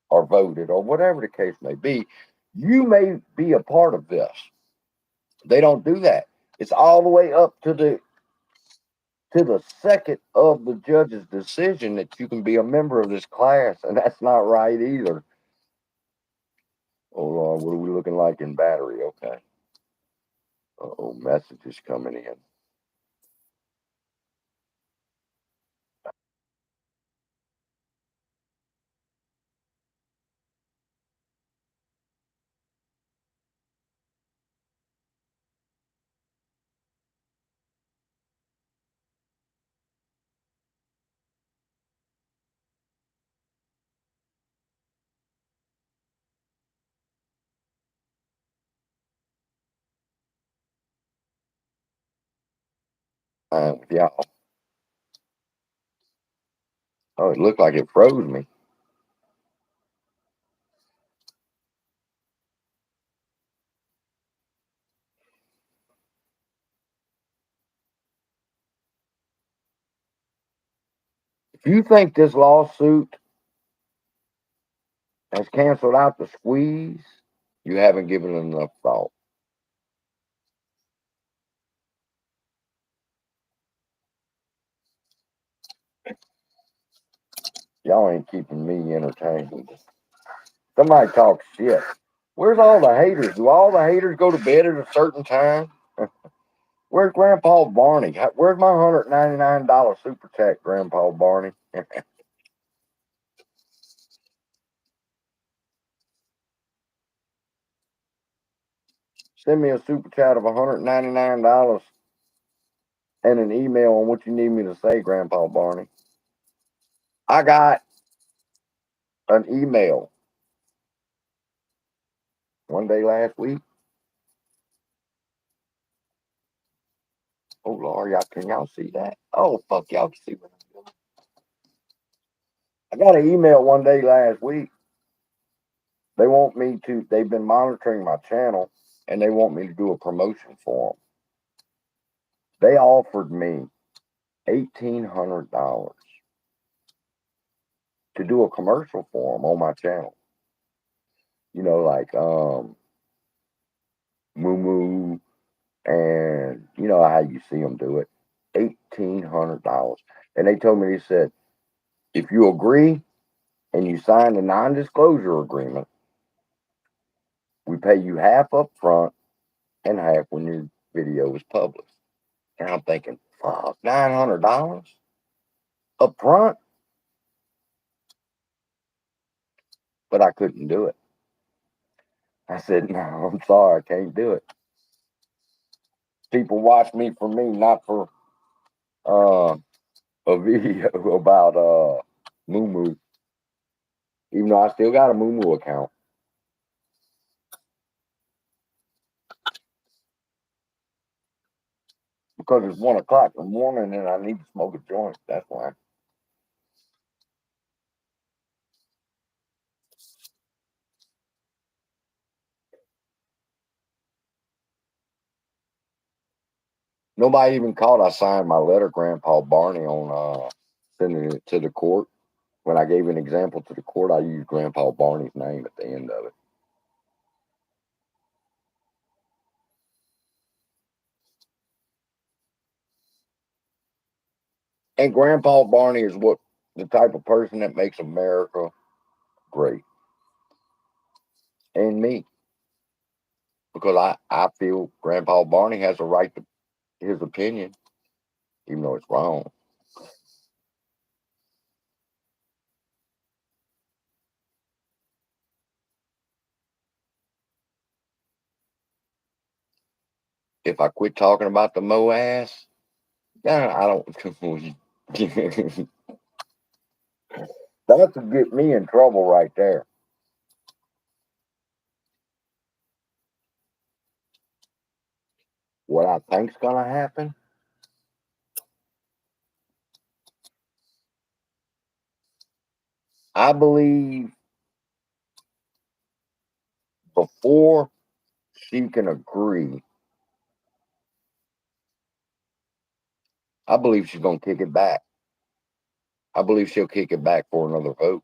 [SPEAKER 1] or voted or whatever the case may be, you may be a part of this. They don't do that. It's all the way up to the second of the judge's decision that you can be a member of this class, and that's not right either. Hold on, what are we looking like in battery? Okay. Oh, messages coming in. Yeah. Oh, it looked like it froze me. If you think this lawsuit has canceled out the squeeze, you haven't given it enough thought. Y'all ain't keeping me entertained. Somebody talk shit. Where's all the haters? Do all the haters go to bed at a certain time? Where's Grandpa Barney? Where's my $199 super chat, Grandpa Barney? Send me a super chat of $199 and an email on what you need me to say, Grandpa Barney. I got an email one day last week. Oh Lord, y'all can y'all see that? Oh fuck, y'all can see what I'm doing. I got an email one day last week. They want me to. They've been monitoring my channel, and they want me to do a promotion for them. They offered me $1,800 to do a commercial for them on my channel. You know, like Moo Moo, and you know how you see them do it. $1,800, and they told me, they said, if you agree and you sign a non-disclosure agreement, we pay you half up front and half when your video is published. And I'm thinking, fuck, $900 up front, but I couldn't do it. I said, no, I'm sorry, I can't do it. People watch me for me, not for uh, a video about Moo Moo, even though I still got a Moo Moo account. Because it's 1 o'clock in the morning and I need to smoke a joint. That's why. Nobody even called. I signed my letter, Grandpa Barney, on sending it to the court. When I gave an example to the court, I used Grandpa Barney's name at the end of it. And Grandpa Barney is what the type of person that makes America great. And me. Because I feel Grandpa Barney has a right to his opinion, even though it's wrong. If I quit talking about the Mo ass, I don't. That would get me in trouble right there. What I think's gonna happen, I believe before she can agree, I believe she's gonna kick it back. I believe she'll kick it back for another vote.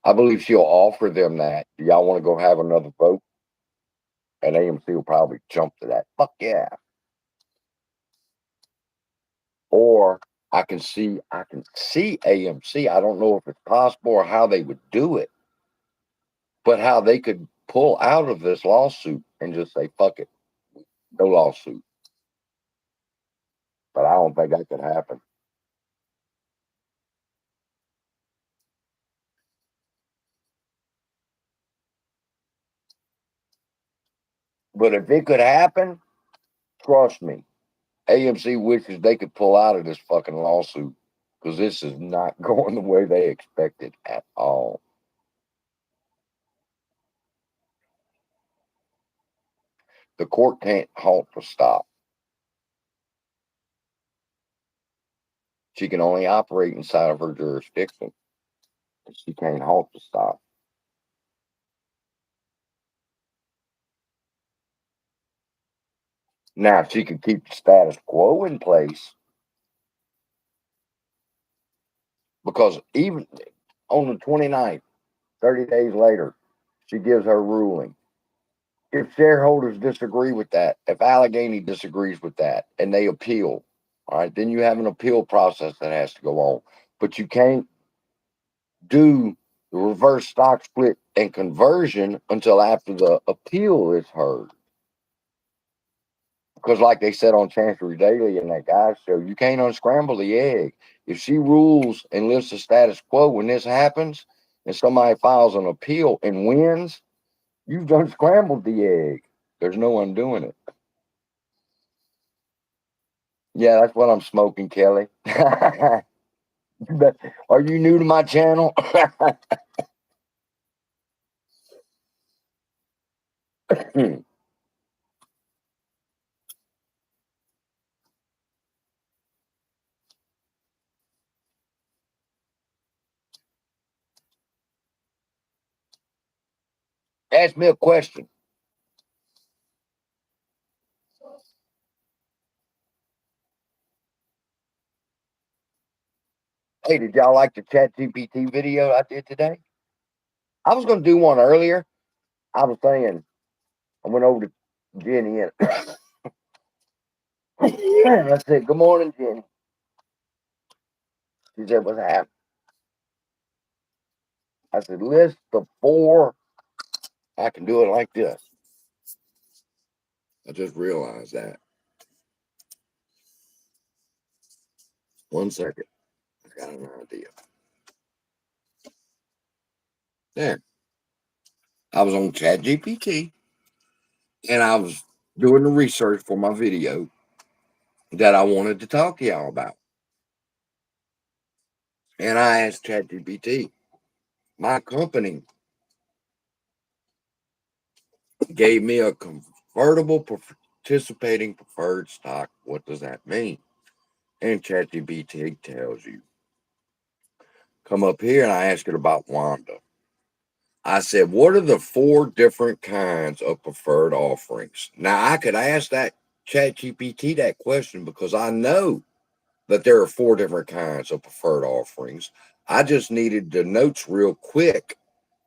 [SPEAKER 1] I believe she'll offer them that. Do y'all want to go have another vote? And AMC will probably jump to that. Fuck yeah. Or I can see AMC. I don't know if it's possible or how they would do it, but how they could pull out of this lawsuit and just say, fuck it, no lawsuit. But I don't think that could happen. But if it could happen, trust me, AMC wishes they could pull out of this fucking lawsuit because this is not going the way they expected at all. The court can't halt or stop. She can only operate inside of her jurisdiction. She can't halt or stop. Now, she can keep the status quo in place, because even on the 29th, 30 days later, she gives her ruling. If shareholders disagree with that, if Allegheny disagrees with that and they appeal, all right, then you have an appeal process that has to go on. But you can't do the reverse stock split and conversion until after the appeal is heard. Because, like they said on Chancery Daily and that guy's show, you can't unscramble the egg. If she rules and lifts the status quo when this happens and somebody files an appeal and wins, you've unscrambled the egg. There's no undoing it. Yeah, that's what I'm smoking, Kelly. Are you new to my channel? Ask me a question. Hey, did y'all like the Chat GPT video I did today? I was going to do one earlier. I was saying, I went over to Jenny and I said, "Good morning, Jenny." She said, "What's happening?" I said, "List the four." I can do it like this. I just realized that. 1 second. I got an idea. There. I was on Chat GPT and I was doing the research for my video that I wanted to talk to y'all about. And I asked ChatGPT, my company gave me a convertible participating preferred stock. What does that mean? And ChatGPT tells you. Come up here and I asked it about Wanda. I said, what are the four different kinds of preferred offerings? Now, I could ask that ChatGPT that question because I know that there are four different kinds of preferred offerings. I just needed the notes real quick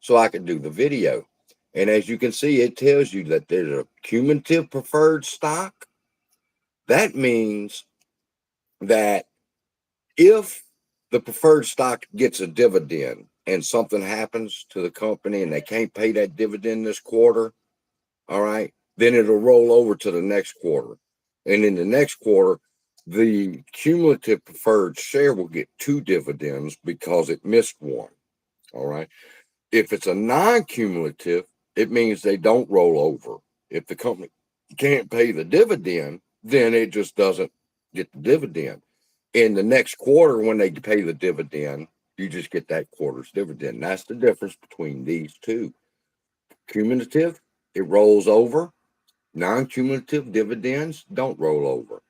[SPEAKER 1] so I could do the video. And as you can see, it tells you that there's a cumulative preferred stock. That means that if the preferred stock gets a dividend and something happens to the company and they can't pay that dividend this quarter, all right, then it'll roll over to the next quarter. And in the next quarter, the cumulative preferred share will get two dividends because it missed one. All right. If it's a non-cumulative, it means they don't roll over. If the company can't pay the dividend, then it just doesn't get the dividend. In the next quarter, when they pay the dividend, you just get that quarter's dividend. That's the difference between these two. Cumulative, it rolls over. Non-cumulative dividends don't roll over.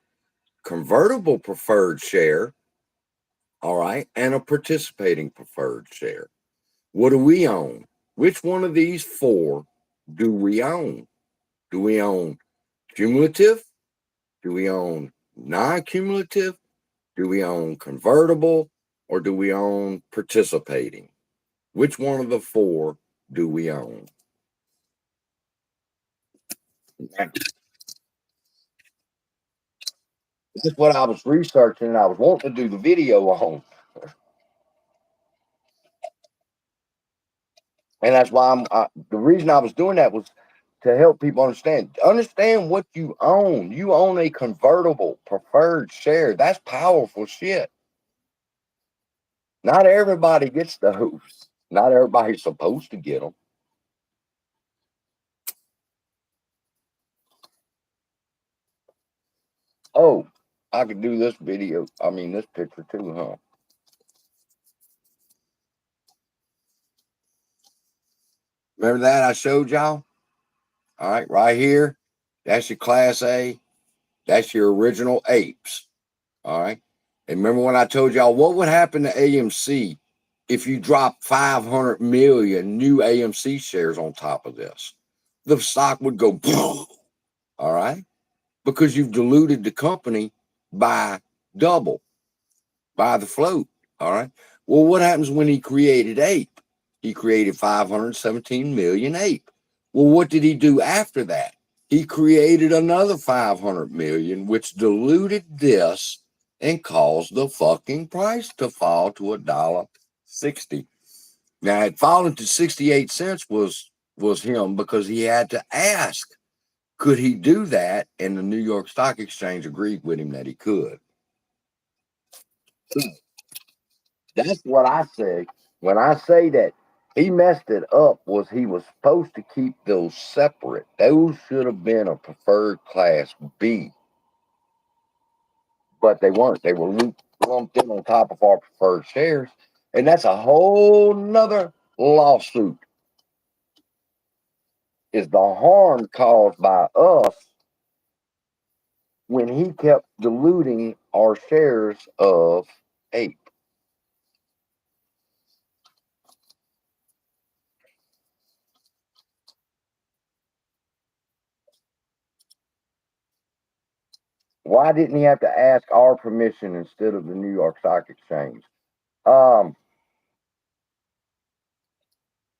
[SPEAKER 1] Convertible preferred share, all right, and a participating preferred share. What do we own? Which one of these four do we own? Do we own cumulative? Do we own non-cumulative? Do we own convertible? Or do we own participating? Which one of the four do we own? That's what I was researching and I was wanting to do the video on. And that's why the reason I was doing that was to help people understand what you own. You own a convertible preferred share. That's powerful shit. Not everybody gets those. Not everybody's supposed to get them. Oh, I could do this video. I mean, this picture too, huh? Remember that I showed y'all? All right, right here. That's your Class A. That's your original apes. All right. And remember when I told y'all what would happen to AMC if you drop 500 million new AMC shares on top of this? The stock would go, all right, because you've diluted the company by double, by the float. All right. Well, what happens when he created ape? He created 517 million ape. Well, what did he do after that? He created another 500 million, which diluted this and caused the fucking price to fall to $1.60. Now, it fallen to 68 cents was him because he had to ask, could he do that? And the New York Stock Exchange agreed with him that he could. That's what I say. When I say that he messed it up, was he was supposed to keep those separate. Those should have been a preferred class B, but they weren't. They were lumped in on top of our preferred shares. And that's a whole nother lawsuit. Is the harm caused by us when he kept diluting our shares of ape? Why didn't he have to ask our permission instead of the New York Stock Exchange? Um,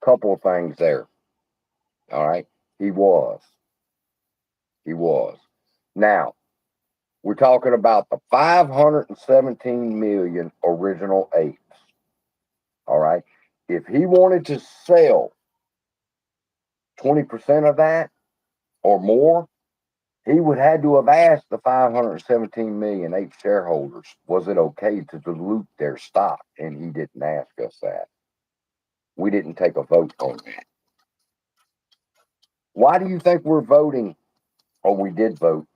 [SPEAKER 1] Couple of things there. All right. He was. He was. Now, we're talking about the 517 million original apes. All right. If he wanted to sell 20% of that or more, he would have to have asked the 517 million ape shareholders, was it okay to dilute their stock? And he didn't ask us that. We didn't take a vote on that. Why do you think we're voting, or we did vote,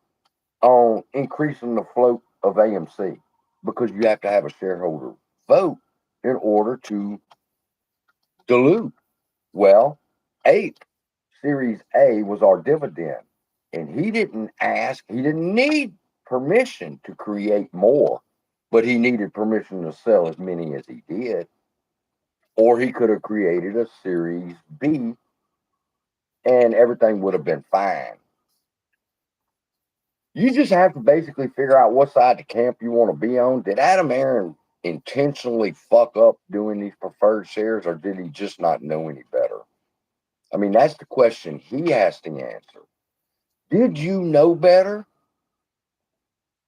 [SPEAKER 1] on increasing the float of AMC? Because you have to have a shareholder vote in order to dilute. Well, Ape Series A was our dividend, and he didn't ask, he didn't need permission to create more, but he needed permission to sell as many as he did. Or he could have created a Series B and everything would have been fine. You just have to basically figure out what side of the camp you want to be on. Did Adam Aaron intentionally fuck up doing these preferred shares, or did he just not know any better? I mean, that's the question he has to answer. Did you know better,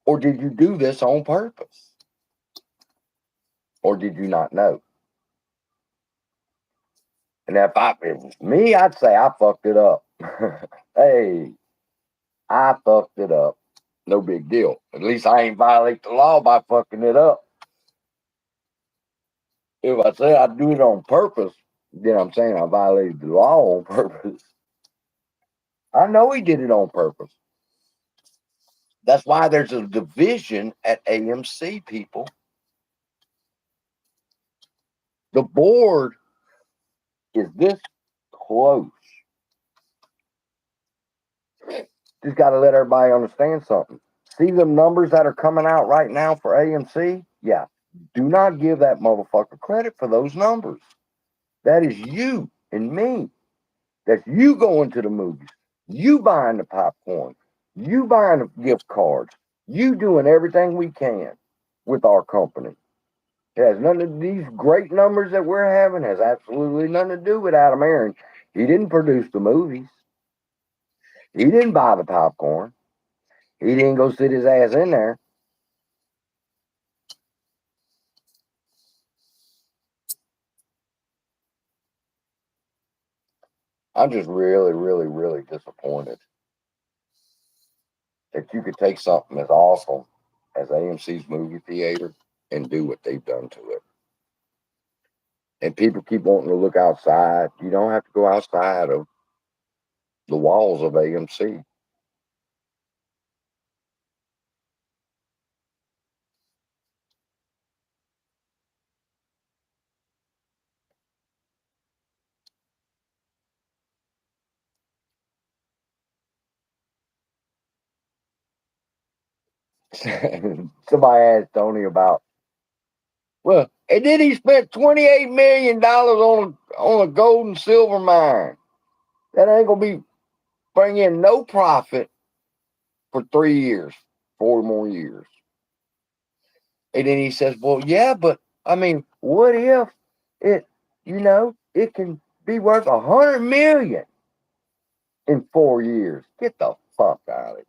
[SPEAKER 1] or did you do this on purpose? Or did you not know? And if it was me, I'd say I fucked it up. Hey, I fucked it up. No big deal. At least I ain't violate the law by fucking it up. If I say I do it on purpose, then I'm saying I violated the law on purpose. I know he did it on purpose. That's why there's a division at AMC, people. The board is this close. Just got to let everybody understand something. See them numbers that are coming out right now for AMC? Yeah. Do not give that motherfucker credit for those numbers. That is you and me. That's you going to the movies, you buying the popcorn, you buying the gift cards, you doing everything we can with our company. It has nothing to, these great numbers that we're having has absolutely nothing to do with Adam Aaron. He didn't produce the movies. He didn't buy the popcorn. He didn't go sit his ass in there. I'm just really, really, really disappointed that you could take something as awesome as AMC's movie theater and do what they've done to it. And people keep wanting to look outside. You don't have to go outside of the walls of AMC. Somebody asked Tony about, well, and then he spent $28 million on a gold and silver mine. That ain't gonna be bring in no profit for 3 years, 4 more years. And then he says, well, yeah, but I mean, What if it, it can be worth 100 million in 4 years? Get the fuck out of it.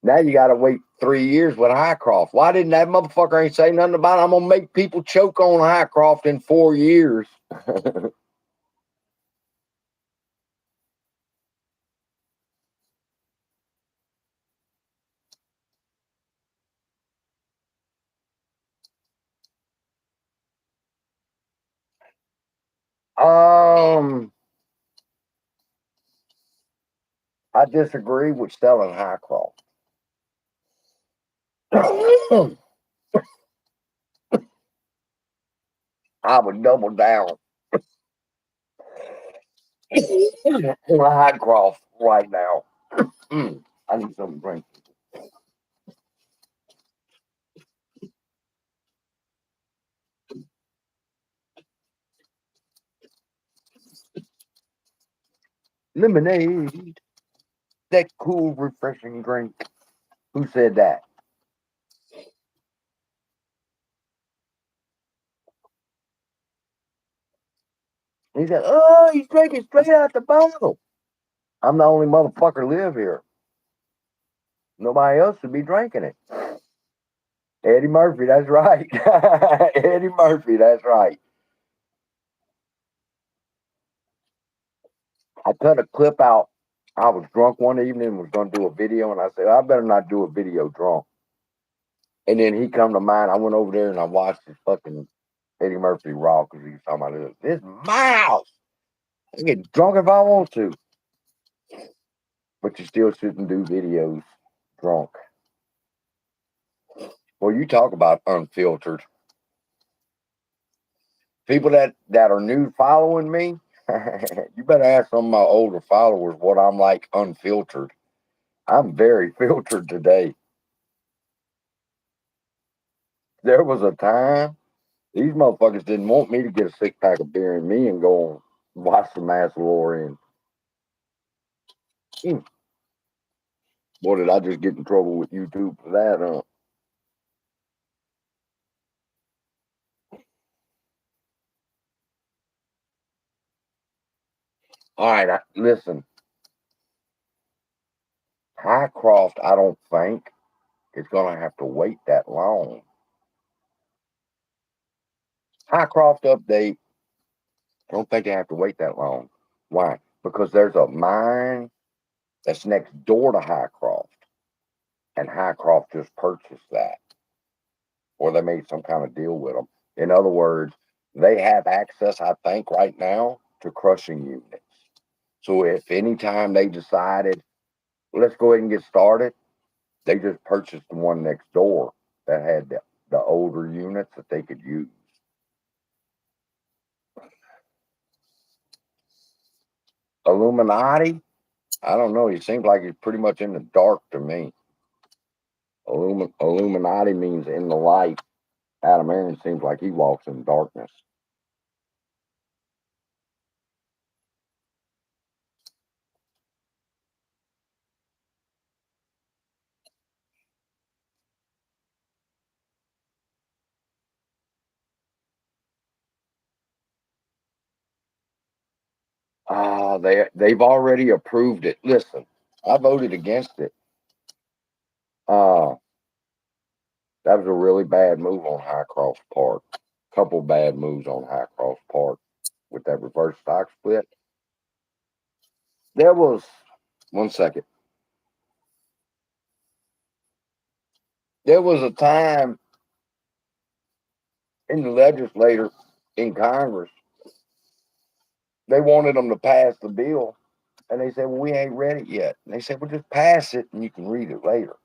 [SPEAKER 1] Now you got to wait 3 years with Highcroft. Why didn't that motherfucker ain't say nothing about it? I'm gonna make people choke on Highcroft in 4 years. um, I disagree with selling Highcroft. I would double down on Highcroft right now. I need something to drink. Lemonade, that cool, refreshing drink. Who said that? He said, "Oh, he's drinking straight out the bottle." I'm the only motherfucker live here. Nobody else should be drinking it. Eddie Murphy, that's right. Eddie Murphy, that's right. I cut a clip out. I was drunk one evening and was going to do a video, and I said, I better not do a video drunk. And then he come to mind. I went over there and I watched his fucking Eddie Murphy raw because he was talking about this mouse. I can get drunk if I want to, but you still shouldn't do videos drunk. Well, you talk about unfiltered. People that are new following me, you better ask some of my older followers what I'm like unfiltered. I'm very filtered today. There was a time these motherfuckers didn't want me to get a 6 pack of beer in me and go and watch the Mandalorian. Mm. Boy, did I just get in trouble with YouTube for that, huh? All right, listen. Highcroft, I don't think is going to have to wait that long. Highcroft update, I don't think they have to wait that long. Why? Because there's a mine that's next door to Highcroft, and Highcroft just purchased that, or they made some kind of deal with them. In other words, they have access, I think, right now to crushing units. So if anytime they decided, let's go ahead and get started, they just purchased the one next door that had the older units that they could use. Illuminati, I don't know. He seems like he's pretty much in the dark to me. Illuminati means in the light. Adam Aaron seems like he walks in darkness. They've already approved it. Listen, I voted against it. Uh, that was a really bad move on Highcroft's part. Couple bad moves on Highcroft's part with that reverse stock split. There was 1 second. There was a time in the legislature in Congress they wanted them to pass the bill, and they said, "Well, we ain't read it yet." And they said, "Well, just pass it, and you can read it later."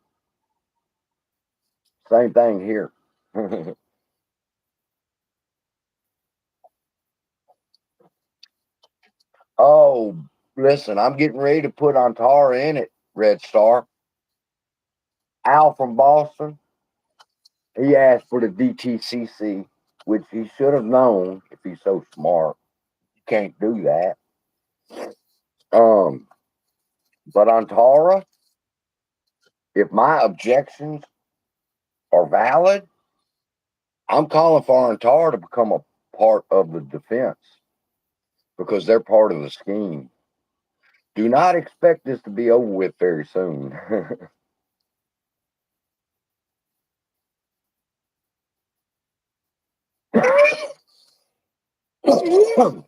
[SPEAKER 1] Same thing here. Oh, listen, I'm getting ready to put Antara in it, Red Star. Al from Boston, he asked for the DTCC, which he should have known if he's so smart. You can't do that. Um, but Antara, if my objections are valid, I'm calling for Antar to become a part of the defense because they're part of the scheme. Do not expect this to be over with very soon.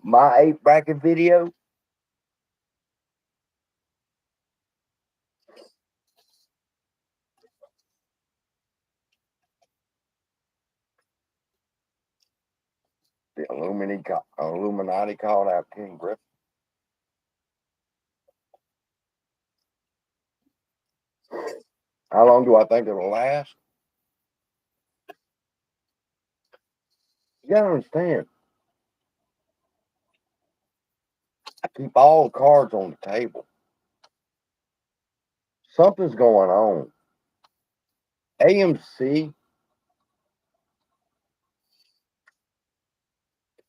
[SPEAKER 1] My 8 bracket video. The Illuminati called out King Griffin. How long do I think it'll last? You gotta understand, I keep all the cards on the table. Something's going on. AMC,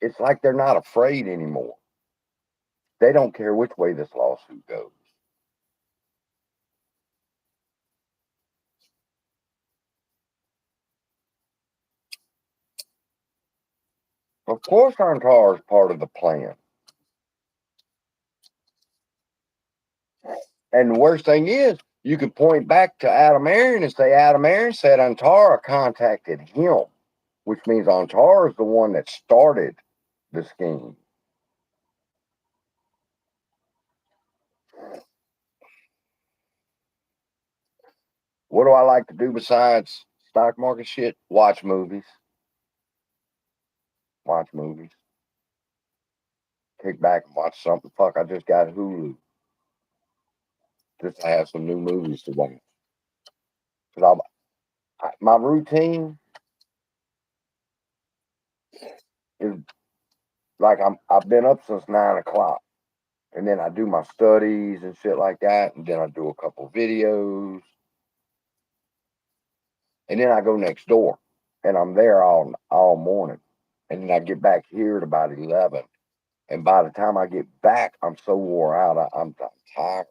[SPEAKER 1] it's like they're not afraid anymore. They don't care which way this lawsuit goes. Of course, Antar is part of the plan. And the worst thing is, you can point back to Adam Aaron and say Adam Aaron said Antara contacted him, which means Antara is the one that started the scheme. What do I like to do besides stock market shit? Watch movies. Watch movies. Kick back and watch something. Fuck, I just got Hulu just to have some new movies to watch. Because my routine is like I've been up since 9 o'clock, and then I do my studies and shit like that, and then I do a couple videos, and then I go next door, and I'm there all morning, and then I get back here at about 11, and by the time I get back, I'm so wore out, I'm tired,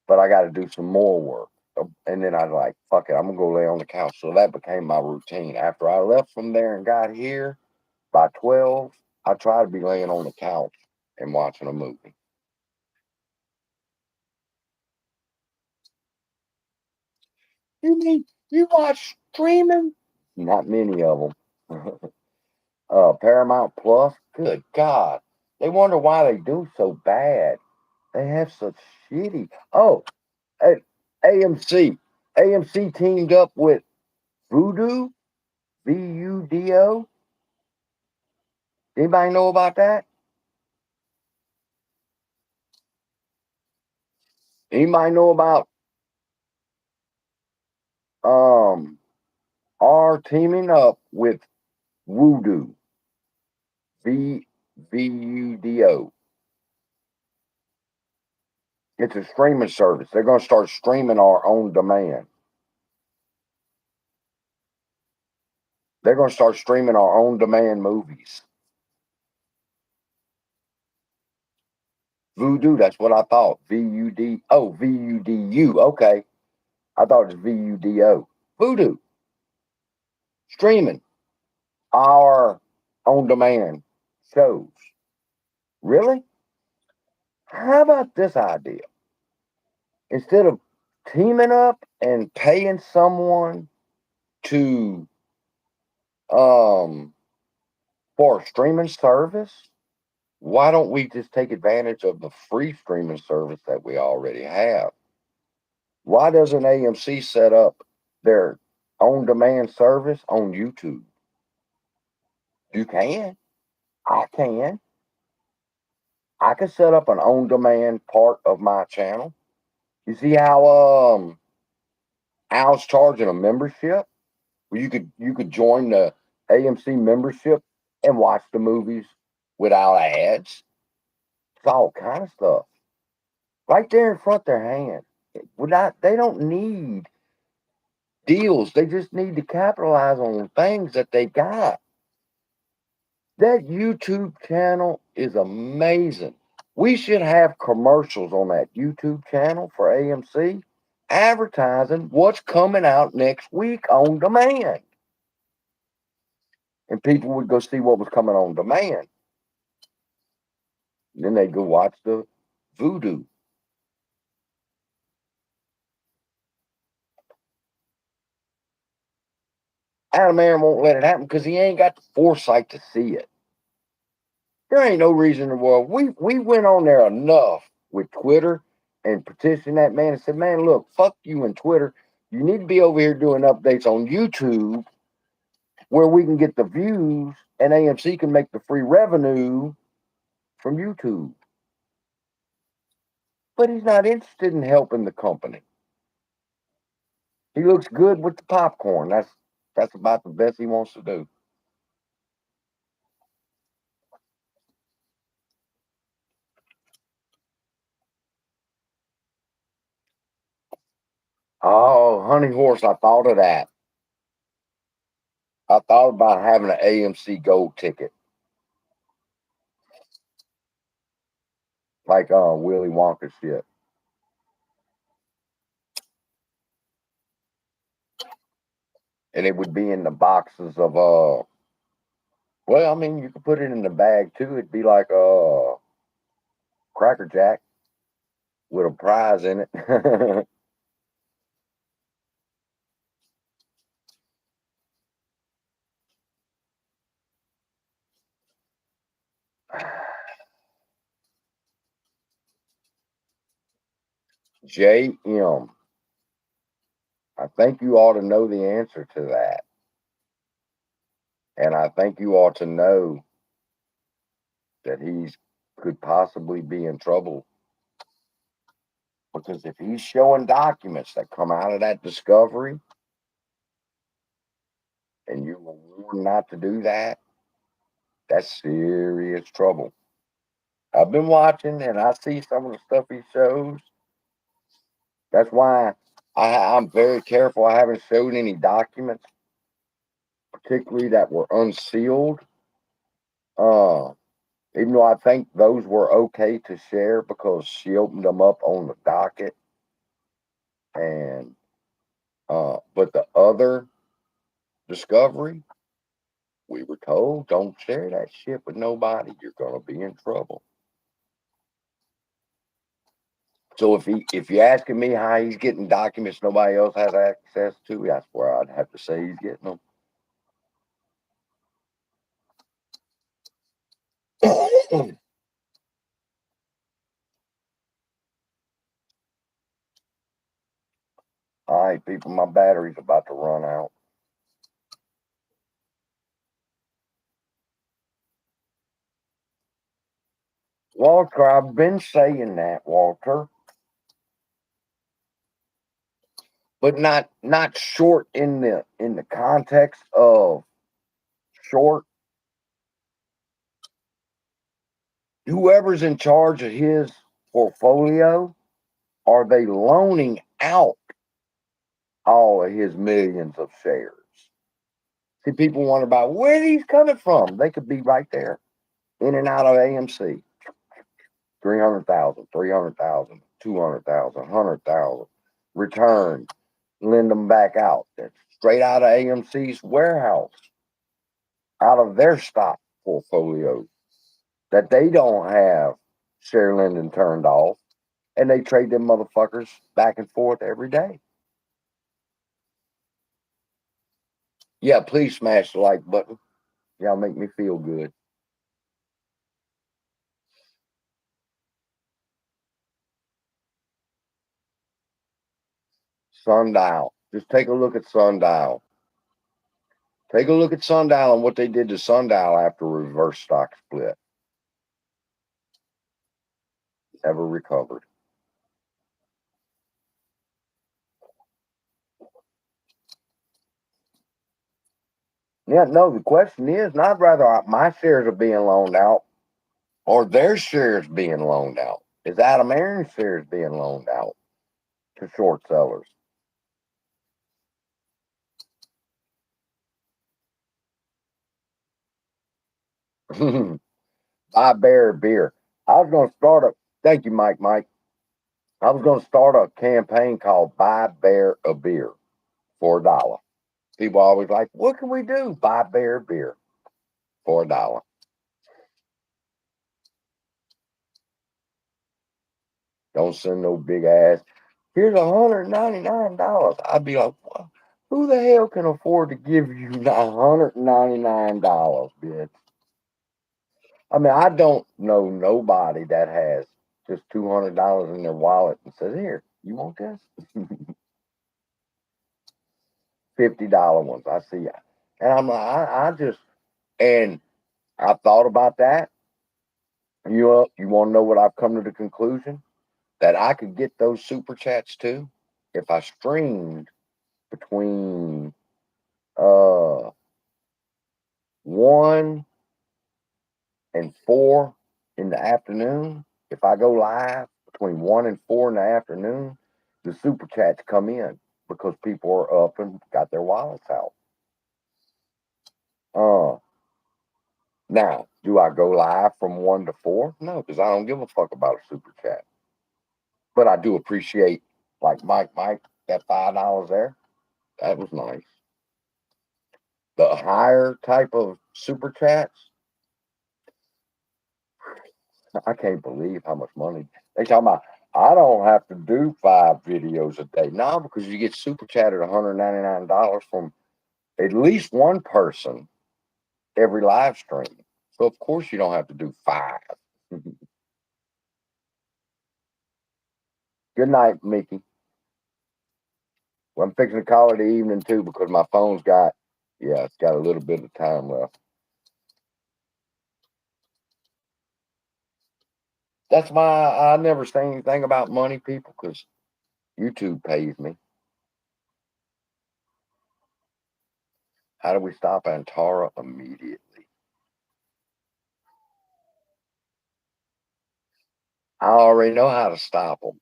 [SPEAKER 1] but I got to do some more work. And then I was like, fuck it, I'm gonna go lay on the couch. So that became my routine. After I left from there and got here by 12, I try to be laying on the couch and watching a movie. You mean you watch streaming? Not many of them. Paramount Plus. Good God, they wonder why they do so bad. They have such shitty. Oh, and AMC. AMC teamed up with Voodoo. VUDO. Anybody know about that? Anybody know about um our teaming up with Voodoo? VUDO. It's a streaming service. They're going to start streaming our own demand. They're going to start streaming our own demand movies. Voodoo, that's what I thought. VUD. Oh, VUDU. Okay. I thought it was VUDO. Voodoo. Streaming our on demand shows. Really? How about this idea? Instead of teaming up and paying someone to um for a streaming service, why don't we just take advantage of the free streaming service that we already have? Why doesn't AMC set up their on demand service on YouTube? You can. I can. I can set up an on demand part of my channel. You see how Al's charging a membership? Well, you could join the AMC membership and watch the movies without ads. It's all kind of stuff right there in front of their hand. They don't need deals. They just need to capitalize on the things that they got. That YouTube channel is amazing. We should have commercials on that YouTube channel for AMC advertising what's coming out next week on demand. and people would go see what was coming on demand. And then they'd go watch the voodoo. Adam Aaron won't let it happen because he ain't got the foresight to see it. There ain't no reason in the world. We went on there enough with Twitter and petitioned that man and said, man, look, fuck you and Twitter. You need to be over here doing updates on YouTube where we can get the views and AMC can make the free revenue from YouTube. But he's not interested in helping the company. He looks good with the popcorn. That's about the best he wants to do. Oh, honey horse, I thought of that. I thought about having an AMC gold ticket. Like Willy Wonka shit. And it would be in the boxes of well, I mean you could put it in the bag too. It'd be like Cracker Jack with a prize in it. JM. I think you ought to know the answer to that. And I think you ought to know that he's could possibly be in trouble. Because if he's showing documents that come out of that discovery and you were warned not to do that, that's serious trouble. I've been watching and I see some of the stuff he shows. That's why I'm very careful. I haven't showed any documents, particularly that were unsealed. Uh, Even though I think those were okay to share because she opened them up on the docket. And but the other discovery, we were told don't share that shit with nobody. You're gonna be in trouble. So if you're asking me how he's getting documents nobody else has access to, that's where I'd have to say he's getting them. All right, people, my battery's about to run out. Walter, I've been saying that, Walter, but not short in the context of short. Whoever's in charge of his portfolio, are they loaning out all of his millions of shares? See, people wonder about where these coming from. They could be right there, in and out of AMC. 300,000, 300,000, 200,000, 100,000, return, lend them back out. That's straight out of AMC's warehouse, out of their stock portfolio that they don't have share lending turned off, and they trade them motherfuckers back and forth every day. Yeah, please smash the like button. Y'all make me feel good. Sundial. Just take a look at Sundial. Take a look at Sundial and what they did to Sundial after reverse stock split. Never recovered. Yeah, no, the question is not whether my shares are being loaned out or their shares being loaned out. Is Adam Aaron's shares being loaned out to short sellers? Buy Bear beer. I was going to start a, thank you, Mike. I was going to start a campaign called Buy Bear a Beer for $1. People always like, what can we do? Buy Bear beer. for $1. Don't send no big ass. Here's $199. I'd be like, what? Who the hell can afford to give you $199, bitch? I mean, I don't know nobody that has just $200 in their wallet and says, "Here, you want this?" $50 ones. I see, and I'm like, I just, and I thought about that. You want to know what I've come to the conclusion? That I could get those super chats too if I streamed between 1 and 4 in the afternoon. If I go live between 1 and 4 in the afternoon, the super chats come in because people are up and got their wallets out. Uh, Now, do I go live from 1 to 4? No, because I don't give a fuck about a super chat. But I do appreciate, like Mike, that $5 there. That was nice. The higher type of super chats, I can't believe how much money they talking about. I don't have to do 5 videos a day. No, because you get super chatted $199 from at least one person every live stream. So of course you don't have to do 5. Good night, Mickey. Well, I'm fixing to call it the evening too because my phone's got, yeah, it's got a little bit of time left. That's why I never say anything about money, people, because YouTube pays me. How do we stop Antara immediately? I already know how to stop them.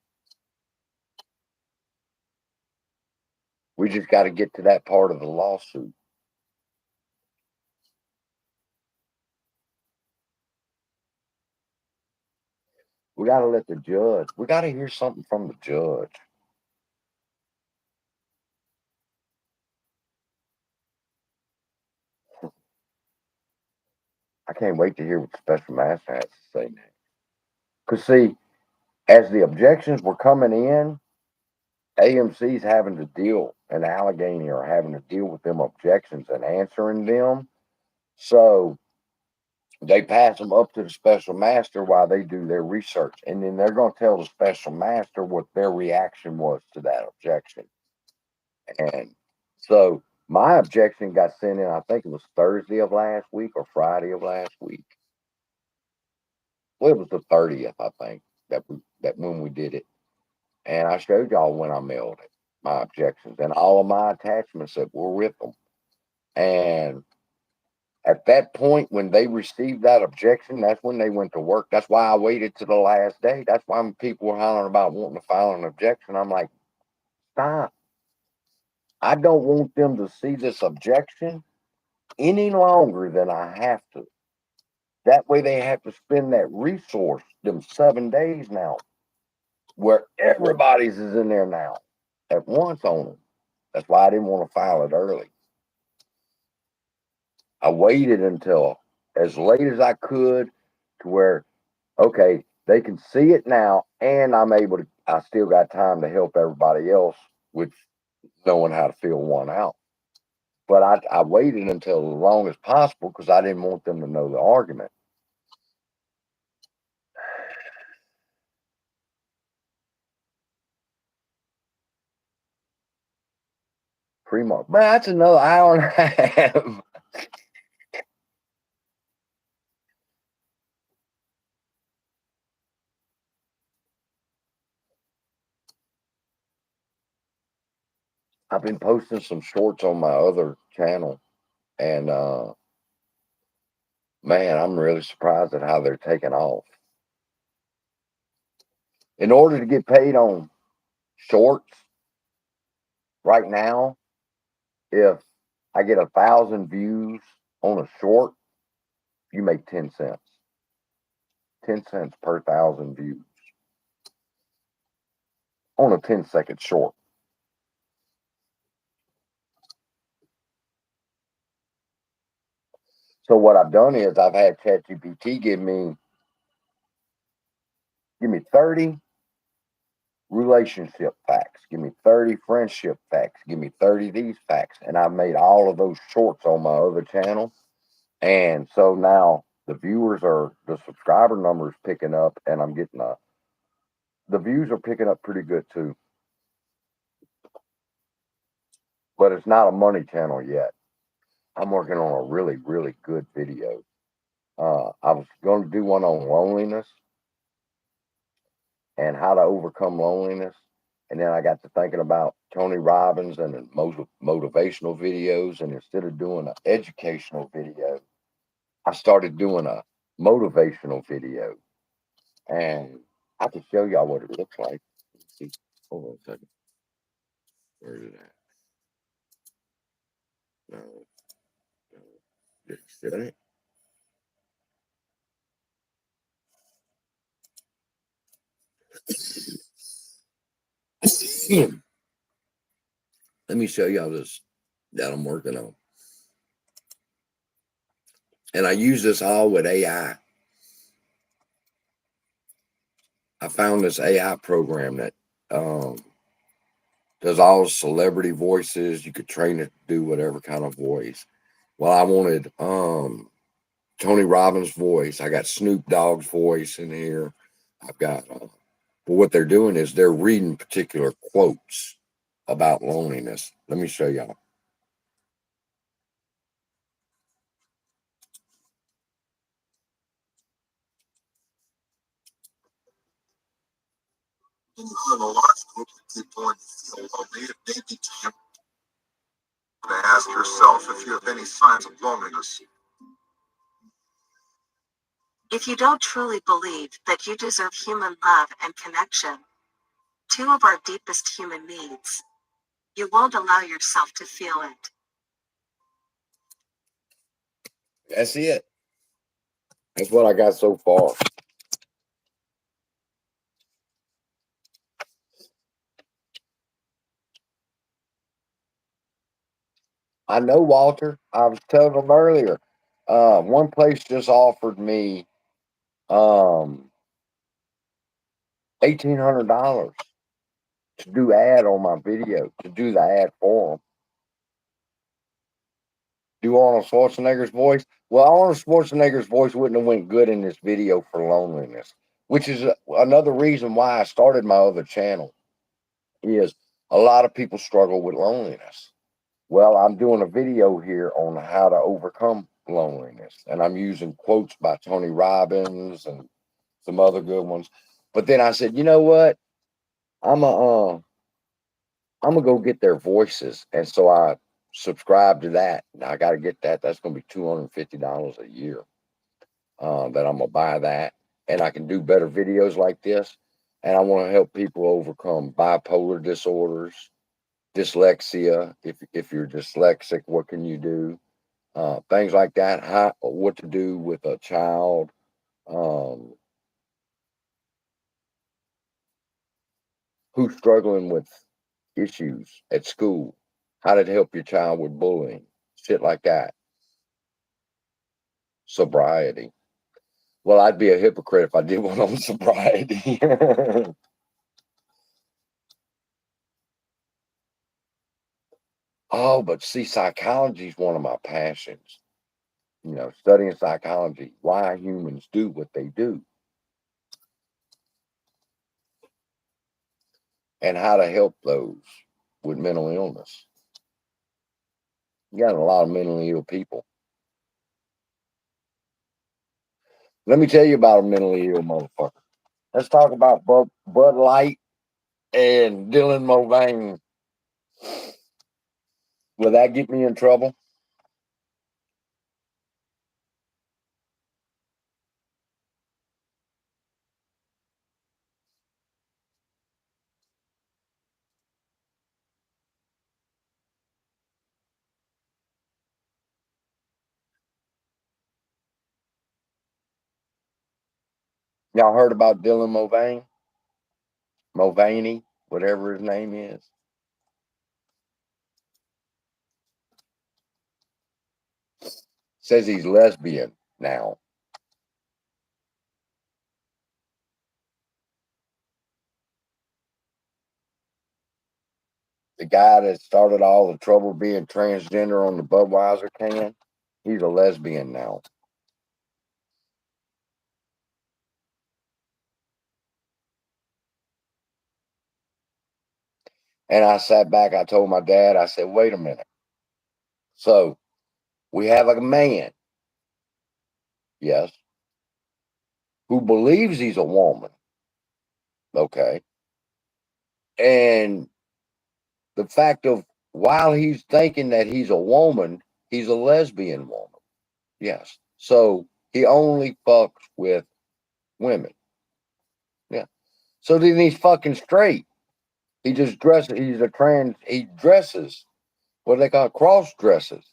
[SPEAKER 1] We just got to get to that part of the lawsuit. We got to let the judge, we got to hear something from the judge. I can't wait to hear what the special master has to say next. Because, see, as the objections were coming in, AMC's having to deal, and Allegheny are having to deal with them objections and answering them. So they pass them up to the special master while they do their research. And then they're going to tell the special master what their reaction was to that objection. And so my objection got sent in, I think it was Thursday of last week or Friday of last week. Well, it was the 30th, I think, that when we did it. And I showed y'all when I mailed it, my objections and all of my attachments that were with them. And at that point, when they received that objection, that's when they went to work. That's why I waited to the last day. That's why when people were hollering about wanting to file an objection, I'm like, stop. I don't want them to see this objection any longer than I have to. That way they have to spend that resource, them 7 days now, where everybody's is in there now at once on them. That's why I didn't want to file it early. I waited until as late as I could to where, okay, they can see it now, and I'm able to, I still got time to help everybody else with knowing how to fill one out. But I waited until as long as possible because I didn't want them to know the argument. Primo, but that's another hour and a half. I've been posting some shorts on my other channel, and man, I'm really surprised at how they're taking off. In order to get paid on shorts right now, if I get 1,000 views on a short, you make 10 cents. 10 cents per 1,000 views on a 10-second short. So what I've done is I've had ChatGPT give me 30 relationship facts, give me 30 friendship facts, give me 30 these facts, and I've made all of those shorts on my other channel. And so now the subscriber numbers picking up, and I'm getting the views are picking up pretty good too. But it's not a money channel yet. I'm working on a really, really good video. I was going to do one on loneliness and how to overcome loneliness. And then I got to thinking about Tony Robbins and motivational videos. And instead of doing an educational video, I started doing a motivational video. And I can show y'all what it looks like. Let's see. Hold on a second. Where is it at? No, no. Did you see it? Let me show y'all this that I'm working on. And I use this all with AI. I found this AI program that does all celebrity voices. You could train it to do whatever kind of voice. Well, I wanted Tony Robbins' voice. I got Snoop Dogg's voice in here. I've got, but what they're doing is they're reading particular quotes about loneliness. Let me show y'all. A large group of people and you feel lonely, it may be time to ask yourself if you have any signs of loneliness. If you don't truly believe that you deserve human love and connection, two of our deepest human needs, you won't allow yourself to feel it. That's it. That's what I got so far. I know, Walter. I was telling them earlier. One place just offered me $1,800 to do ad on my video, to do the ad for them. Do Arnold Schwarzenegger's voice. Well, Arnold Schwarzenegger's voice wouldn't have went good in this video for loneliness, which is another reason why I started my other channel. Is a lot of people struggle with loneliness. Well, I'm doing a video here on how to overcome loneliness, and I'm using quotes by Tony Robbins and some other good ones. But then I said, you know what? I'm a I'm gonna go get their voices, and so I subscribe to that. Now I got to get that. That's gonna be $250 a year. That I'm gonna buy that, and I can do better videos like this. And I want to help people overcome bipolar disorders, dyslexia. If you're dyslexic, what can you do? Things like that. What to do with a child um, who's struggling with issues at school? How to help your child with bullying? Shit like that. Sobriety. Well, I'd be a hypocrite if I did one on sobriety. Oh, but see, psychology is one of my passions. Studying psychology, why humans do what they do, and how to help those with mental illness. You got a lot of mentally ill people. Let me tell you about a mentally ill motherfucker. Let's talk about Bud Light and Dylan Mulvaney. Will that get me in trouble? Y'all heard about Dylan Mulvaney, whatever his name is. says he's lesbian now. The guy that started all the trouble being transgender on the Budweiser can, he's a lesbian now. And I sat back, I told my dad, I said, wait a minute. So we have a man, yes, who believes he's a woman. Okay. And the fact of while he's thinking that he's a woman, he's a lesbian woman. Yes. So he only fucks with women. Yeah. So then he's fucking straight. He just dresses, he dresses what they call cross dresses.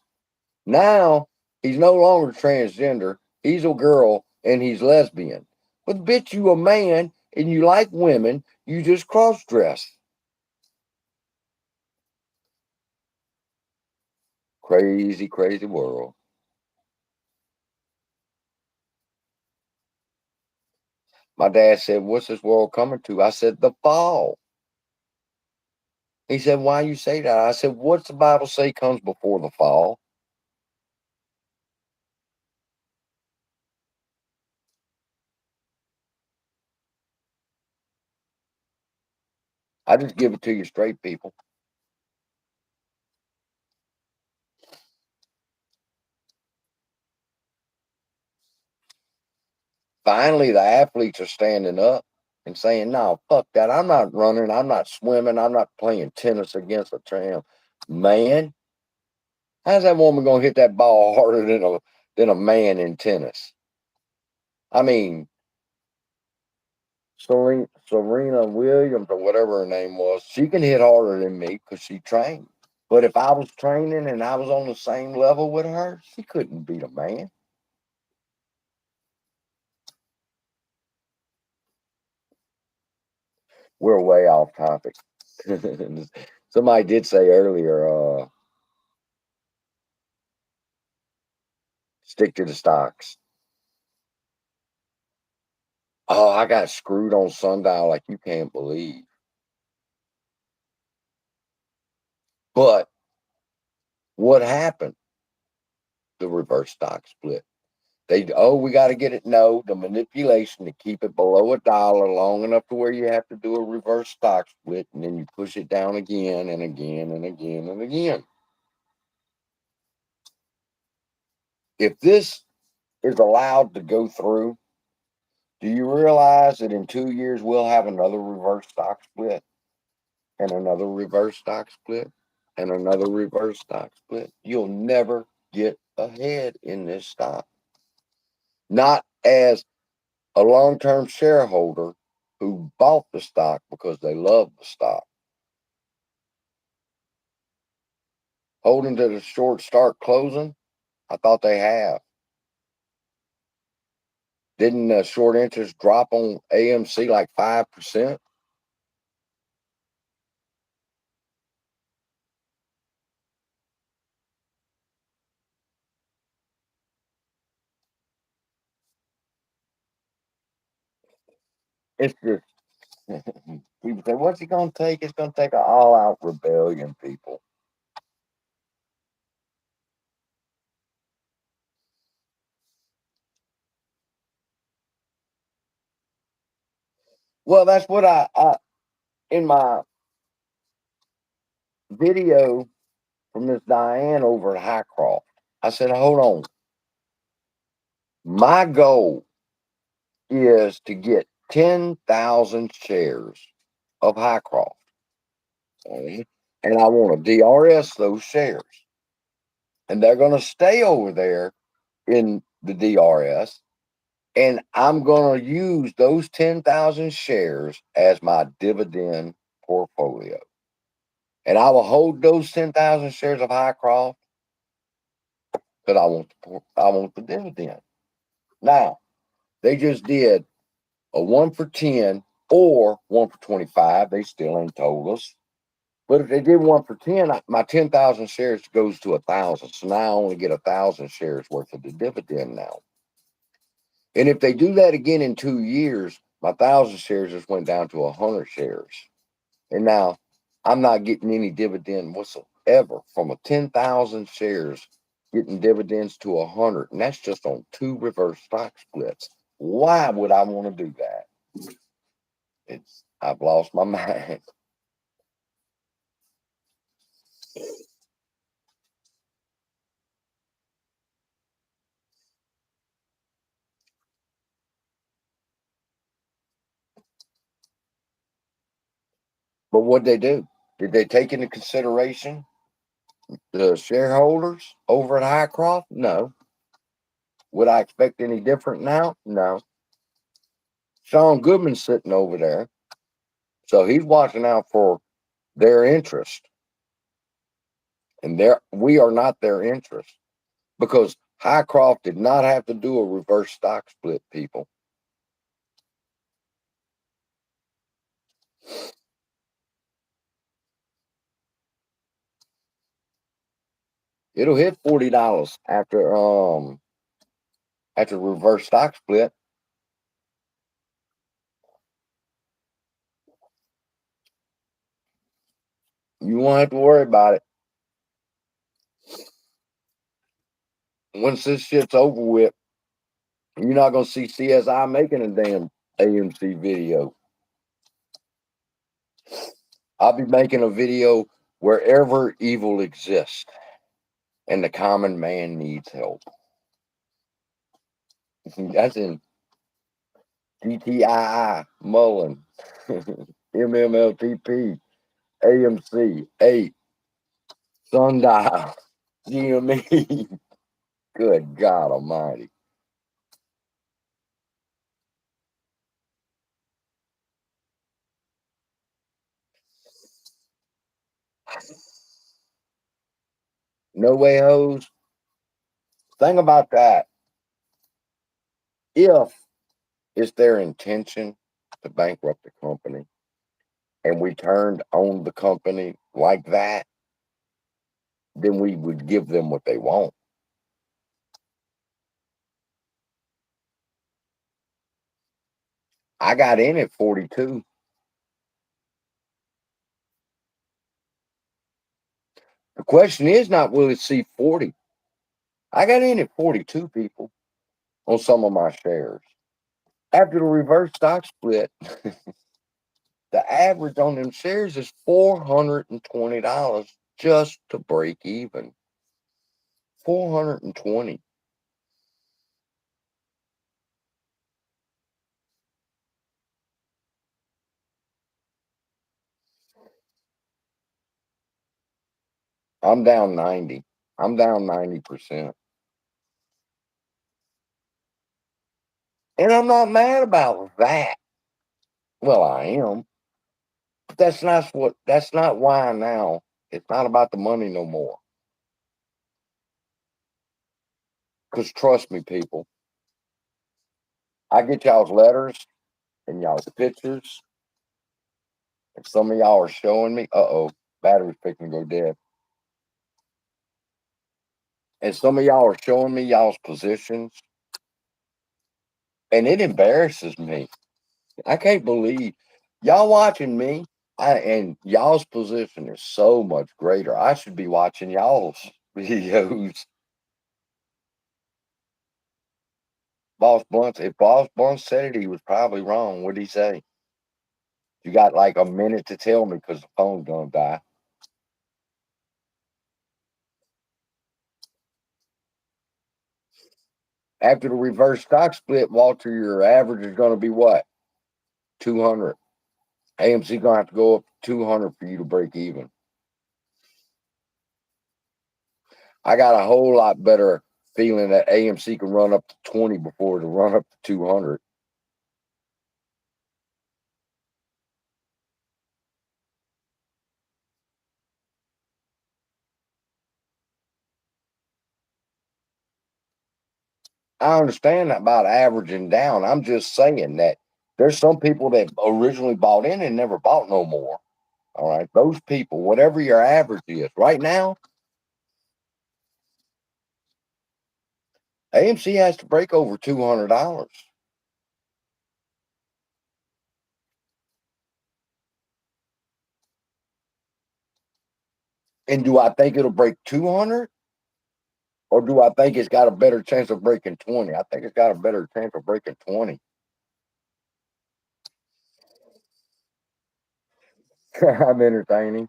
[SPEAKER 1] Now he's no longer transgender. He's a girl and he's lesbian. But bitch, you a man and you like women, you just cross dress. Crazy, crazy world. My dad said, what's this world coming to? I said, the fall. He said, why you say that? I said, what's the Bible say comes before the fall? I just give it to you straight, people. Finally, the athletes are standing up and saying, no, fuck that. I'm not running. I'm not swimming. I'm not playing tennis against a tram. Man, how's that woman going to hit that ball harder than a man in tennis? I mean, Serena Williams or whatever her name was, she can hit harder than me because she trained. But if I was training and I was on the same level with her, she couldn't beat a man. We're way off topic. Somebody did say earlier, stick to the stocks. Oh, I got screwed on Sundial like you can't believe. But what happened? The reverse stock split. We got to get it. No, the manipulation to keep it below $1 long enough to where you have to do a reverse stock split, and then you push it down again and again and again and again. If this is allowed to go through, do you realize that in 2 years we'll have another reverse stock split and another reverse stock split and another reverse stock split? You'll never get ahead in this stock. Not as a long-term shareholder who bought the stock because they love the stock. Holding to the short start closing, I thought they have. Didn't short interest drop on AMC like 5%? It's just people say, what's it going to take? It's going to take an all-out rebellion, people. Well, that's what I in my video from Miss Diane over at Highcroft. I said, hold on. My goal is to get 10,000 shares of Highcroft. Okay? And I want to DRS those shares. And they're going to stay over there in the DRS. And I'm going to use those 10,000 shares as my dividend portfolio. And I will hold those 10,000 shares of Highcroft because I want the dividend. Now, they just did a 1 for 10 or 1 for 25. They still ain't told us. But if they did one for 10, my 10,000 shares goes to 1,000. So now I only get 1,000 shares worth of the dividend now. And if they do that again in 2 years, my 1,000 shares just went down to 100 shares. And now I'm not getting any dividend whatsoever from a 10,000 shares getting dividends to 100. And that's just on 2 reverse stock splits. Why would I want to do that? I've lost my mind. But what'd they do? Did they take into consideration the shareholders over at Highcroft? No. Would I expect any different now? No. Sean Goodman's sitting over there, so he's watching out for their interest, and we are not their interest because Highcroft did not have to do a reverse stock split, people. It'll hit $40 after reverse stock split. You won't have to worry about it. Once this shit's over with, you're not gonna see CSI making a damn AMC video. I'll be making a video wherever evil exists and the common man needs help. That's in GTII, Mullen, MMLTP, AMC, 8, Sundial, GME. Good God Almighty. No way, hoes. Thing about that, if it's their intention to bankrupt the company and we turned on the company like that, then we would give them what they want. I got in at 42. The question is not will it see 40. I got in at 42 people on some of my shares. After the reverse stock split, the average on them shares is $420 just to break even. 420. I'm down 90. I'm down 90%. And I'm not mad about that. Well, I am. But that's not why now. It's not about the money no more. Because trust me, people, I get y'all's letters and y'all's pictures, and some of y'all are showing me, battery's picking to go dead. And some of y'all are showing me y'all's positions, and it embarrasses me. I can't believe y'all watching me, and y'all's position is so much greater. I should be watching y'all's videos. If Boss Blunt said it, he was probably wrong. What'd he say? You got like a minute to tell me because the phone's gonna die. After the reverse stock split, Walter, your average is gonna be what? 200. AMC gonna have to go up to 200 for you to break even. I got a whole lot better feeling that AMC can run up to 20 before to run up to 200. I understand that about averaging down. I'm just saying that there's some people that originally bought in and never bought no more. All right. Those people, whatever your average is right now, AMC has to break over $200. And do I think it'll break 200? Or do I think it's got a better chance of breaking 20? I think it's got a better chance of breaking 20. I'm entertaining.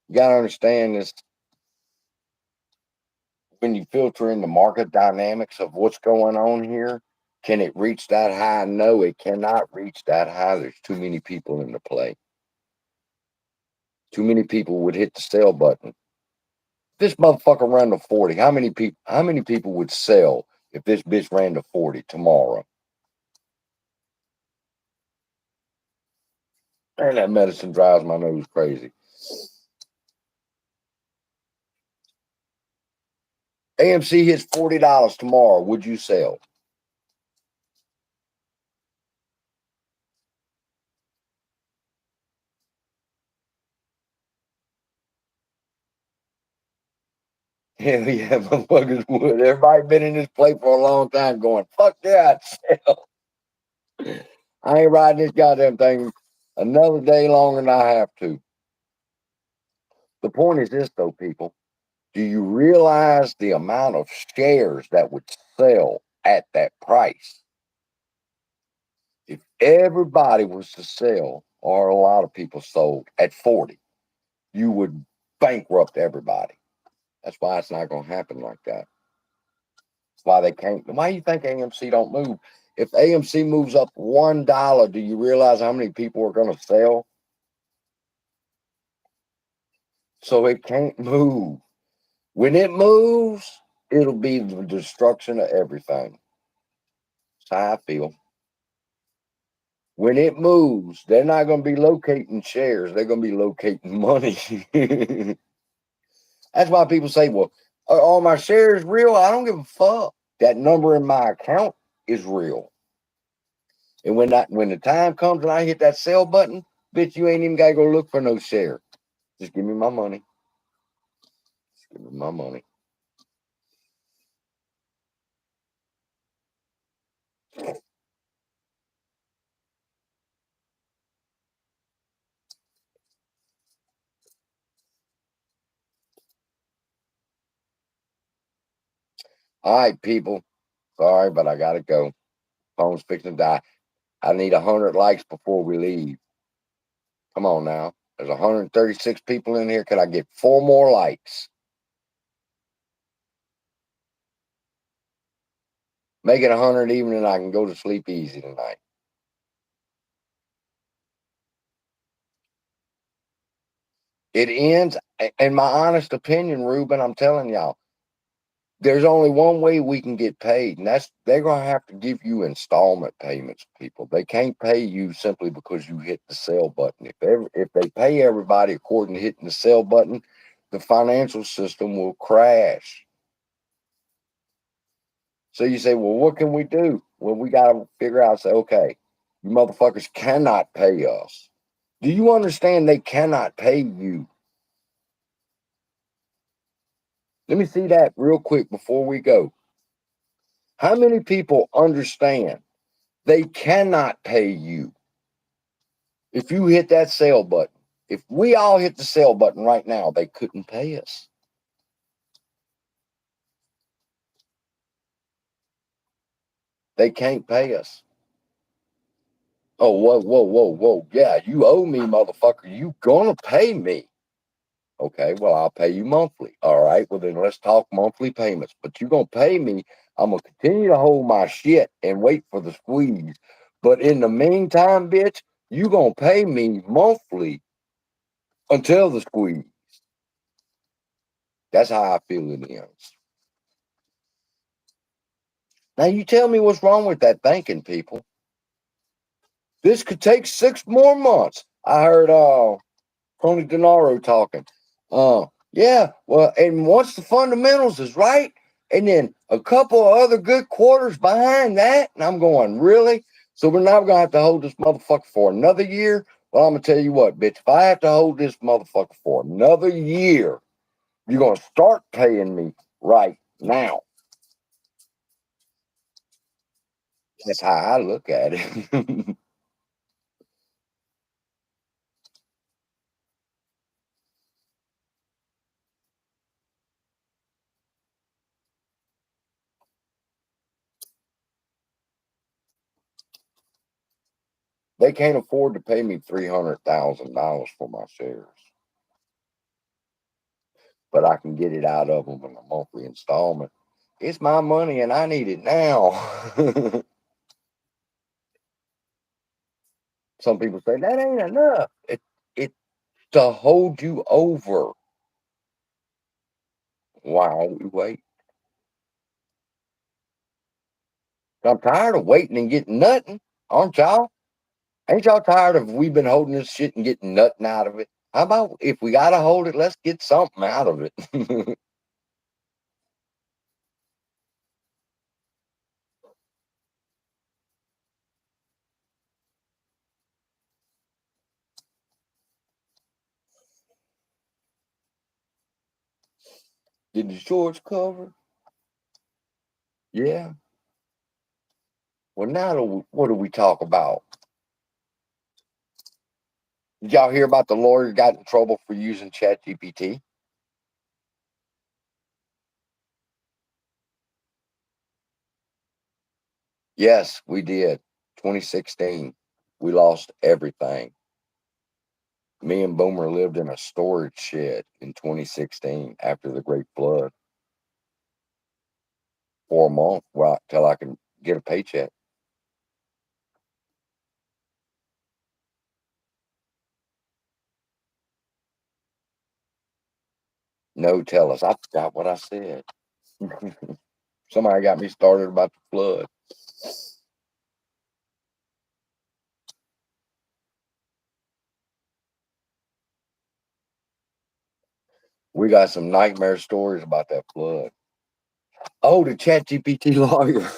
[SPEAKER 1] You got to understand this when you filter in the market dynamics of what's going on here. Can it reach that high? No, it cannot reach that high. There's too many people in the play. Too many people would hit the sell button. This motherfucker ran to 40. How many people would sell if this bitch ran to 40 tomorrow? Man, that medicine drives my nose crazy. AMC hits $40 tomorrow. Would you sell? Hell yeah, motherfuckers would. Everybody been in this play for a long time going, fuck yeah, I'd sell. I ain't riding this goddamn thing another day longer than I have to. The point is this, though, people. Do you realize the amount of shares that would sell at that price? If everybody was to sell, or a lot of people sold at 40, you would bankrupt everybody. That's why it's not going to happen like that. That's why they can't. Why do you think AMC don't move? If AMC moves up $1, do you realize how many people are going to sell? So it can't move. When it moves, it'll be the destruction of everything. That's how I feel. When it moves, they're not going to be locating shares. They're going to be locating money. That's why people say, well, are all my shares real? I don't give a fuck. That number in my account is real. And when the time comes and I hit that sell button, bitch, you ain't even got to go look for no share. Just give me my money. Just give me my money. All right, people. Sorry, but I got to go. Phone's fixing to die. I need 100 likes before we leave. Come on now. There's 136 people in here. Can I get 4 more likes? Make it 100 even and I can go to sleep easy tonight. It ends, in my honest opinion, Ruben, I'm telling y'all, there's only one way we can get paid, and that's they're going to have to give you installment payments, people. They can't pay you simply because you hit the sell button. If they pay everybody according to hitting the sell button, the financial system will crash. So you say, well, what can we do? Well, we got to figure out, say, okay, you motherfuckers cannot pay us. Do you understand they cannot pay you? Let me see that real quick before we go. How many people understand they cannot pay you if you hit that sell button? If we all hit the sell button right now, they couldn't pay us. They can't pay us. Oh, whoa, whoa, whoa, whoa. Yeah, you owe me, motherfucker. You gonna pay me. Okay, well, I'll pay you monthly. All right, well, then let's talk monthly payments. But you're going to pay me. I'm going to continue to hold my shit and wait for the squeeze. But in the meantime, bitch, you're going to pay me monthly until the squeeze. That's how I feel it ends. Now, you tell me what's wrong with that thinking, people. This could take 6 more months. I heard Tony Denaro talking. Yeah, well, and once the fundamentals is right, And then a couple of other good quarters behind that. And I'm going, really? So we're now going to have to hold this motherfucker for another year? Well, I'm going to tell you what, bitch, if I have to hold this motherfucker for another year, you're going to start paying me right now. That's how I look at it. They can't afford to pay me $300,000 for my shares, but I can get it out of them in a monthly installment. It's my money and I need it now. Some people say that ain't enough. It's to hold you over while we wait. I'm tired of waiting and getting nothing, aren't y'all? Ain't y'all tired of we've been holding this shit and getting nothing out of it? How about if we gotta hold it, let's get something out of it. Did the shorts cover? Yeah. Well, now what do we talk about? Did y'all hear about the lawyer got in trouble for using ChatGPT? Yes, we did. 2016. We lost everything. Me and Boomer lived in a storage shed in 2016 after the Great Flood for a month while till I could get a paycheck. No, tell us. I forgot what I said. Somebody got me started about the flood. We got some nightmare stories about that flood. Oh, the ChatGPT lawyer.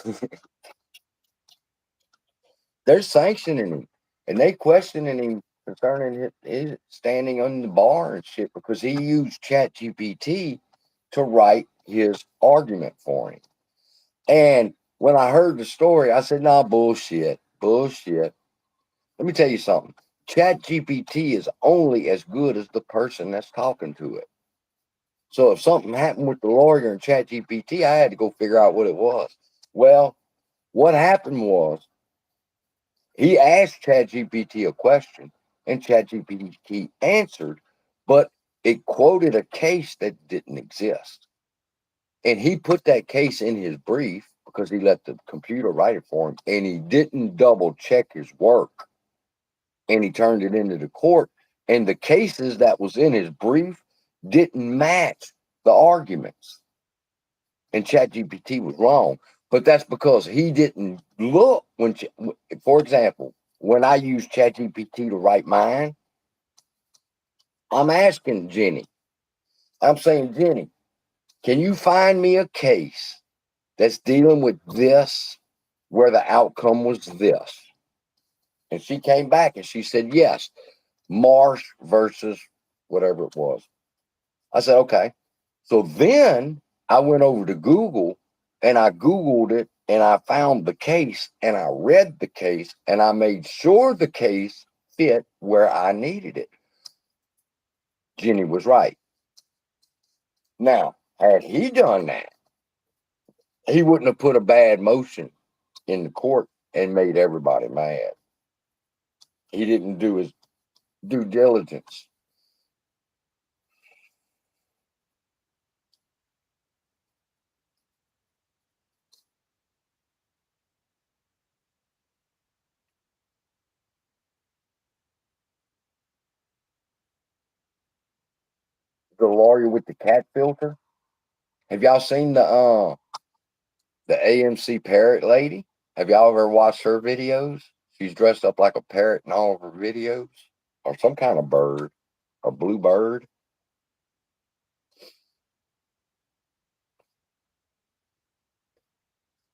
[SPEAKER 1] They're sanctioning him and they questioning him concerning his standing on the bar and shit because he used ChatGPT to write his argument for him. And when I heard the story, I said, nah, bullshit, bullshit. Let me tell you something. ChatGPT is only as good as the person that's talking to it. So if something happened with the lawyer and ChatGPT, I had to go figure out what it was. Well, what happened was he asked ChatGPT a question and ChatGPT answered, but it quoted a case that didn't exist. And he put that case in his brief because he let the computer write it for him and he didn't double check his work and he turned it into the court. And the cases that was in his brief didn't match the arguments. And ChatGPT was wrong. But that's because he didn't look when, for example, when I use ChatGPT to write mine, I'm asking Jenny, I'm saying, Jenny, can you find me a case that's dealing with this where the outcome was this? And she came back and she said, yes, Marsh versus whatever it was. I said, okay. So then I went over to Google and I Googled it and I found the case and I read the case and I made sure the case fit where I needed it. Jenny was right. Now, had he done that, he wouldn't have put a bad motion in the court and made everybody mad. He didn't do his due diligence. The lawyer with the cat filter. Have y'all seen the AMC parrot lady? Have y'all ever watched her videos? She's dressed up like a parrot in all of her videos, or some kind of bird, a blue bird.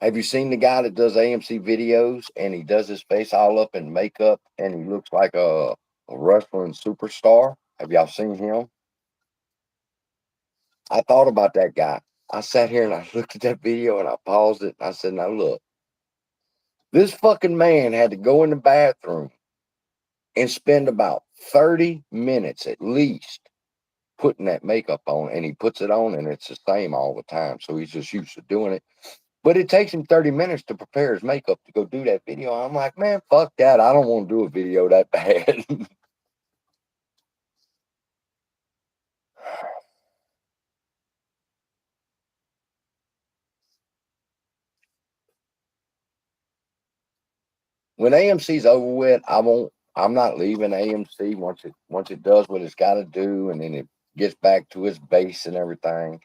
[SPEAKER 1] Have you seen the guy that does AMC videos and he does his face all up in makeup and he looks like a wrestling superstar? Have y'all seen him? I thought about that guy. I sat here and I looked at that video and I paused it and I said, now look, this fucking man had to go in the bathroom and spend about 30 minutes at least putting that makeup on, and he puts it on and it's the same all the time. So he's just used to doing it. But it takes him 30 minutes to prepare his makeup to go do that video. I'm like, man, fuck that. I don't want to do a video that bad. When AMC's over with, I'm not leaving AMC once it does what it's got to do, and then it gets back to its base and everything.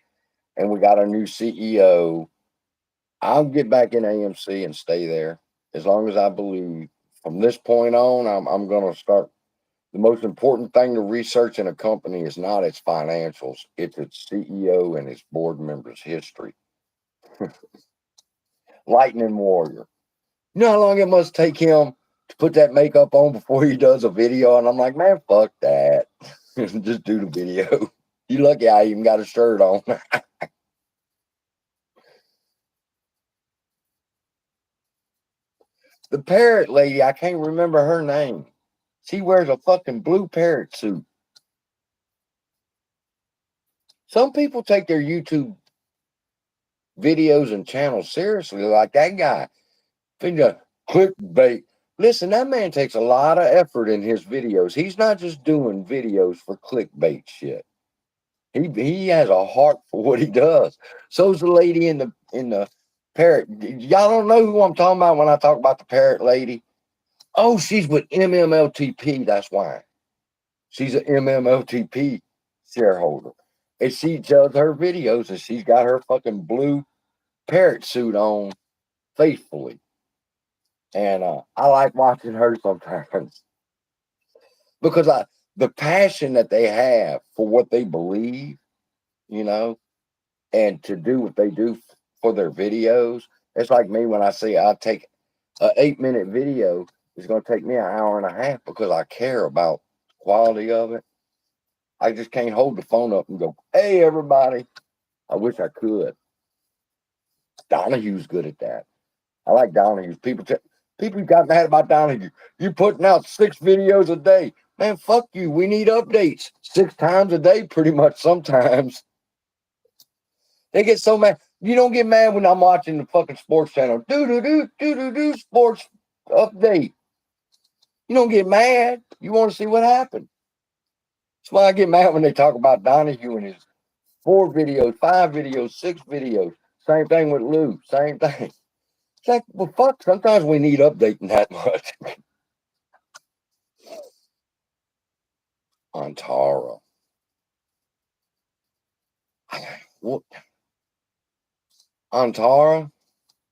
[SPEAKER 1] And we got a new CEO. I'll get back in AMC and stay there as long as I believe. From this point on, I'm going to start. The most important thing to research in a company is not its financials; it's its CEO and its board members' history. Lightning Warrior. You know how long it must take him to put that makeup on before he does a video? And I'm like, man, fuck that. Just do the video. You lucky I even got a shirt on. The parrot lady, I can't remember her name. She wears a fucking blue parrot suit. Some people take their YouTube videos and channels seriously, like that guy. Clickbait. Listen, that man takes a lot of effort in his videos. He's not just doing videos for clickbait shit. He has a heart for what he does. So's the lady in the parrot. Y'all don't know who I'm talking about when I talk about the parrot lady. Oh, she's with MMLTP. That's why. She's an MMLTP shareholder. And she does her videos and she's got her fucking blue parrot suit on faithfully. And I like watching her sometimes because the passion that they have for what they believe, you know, and to do what they do for their videos. It's like me when I say I take an 8-minute video, it's going to take me an hour and a half because I care about the quality of it. I just can't hold the phone up and go, hey, everybody. I wish I could. Donahue's good at that. I like Donahue. People got mad about Donahue. You putting out 6 videos a day. Man, fuck you. We need updates 6 times a day, pretty much sometimes. They get so mad. You don't get mad when I'm watching the fucking sports channel. Do sports update. You don't get mad. You want to see what happened. That's why I get mad when they talk about Donahue and his 4 videos, 5 videos, 6 videos. Same thing with Lou. Same thing. It's like, well, fuck. Sometimes we need updating that much. Antara. What? Antara.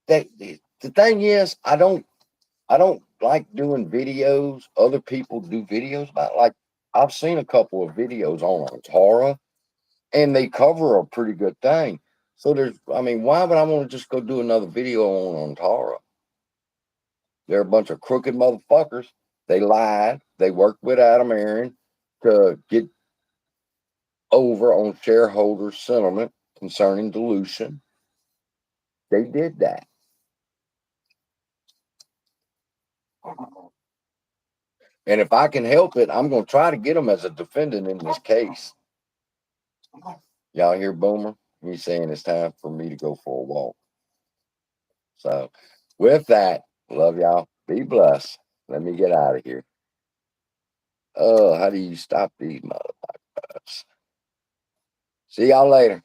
[SPEAKER 1] The thing is, I don't like doing videos. Other people do videos about. Like I've seen a couple of videos on Tara, and they cover a pretty good thing. So I mean, why would I want to just go do another video on Tara? They're a bunch of crooked motherfuckers. They lied. They worked with Adam Aaron to get over on shareholder sentiment concerning dilution. They did that. And if I can help it, I'm going to try to get them as a defendant in this case. Y'all hear Boomer? He's saying it's time for me to go for a walk. So, with that, love y'all. Be blessed. Let me get out of here. Oh, how do you stop these motherfuckers? See y'all later.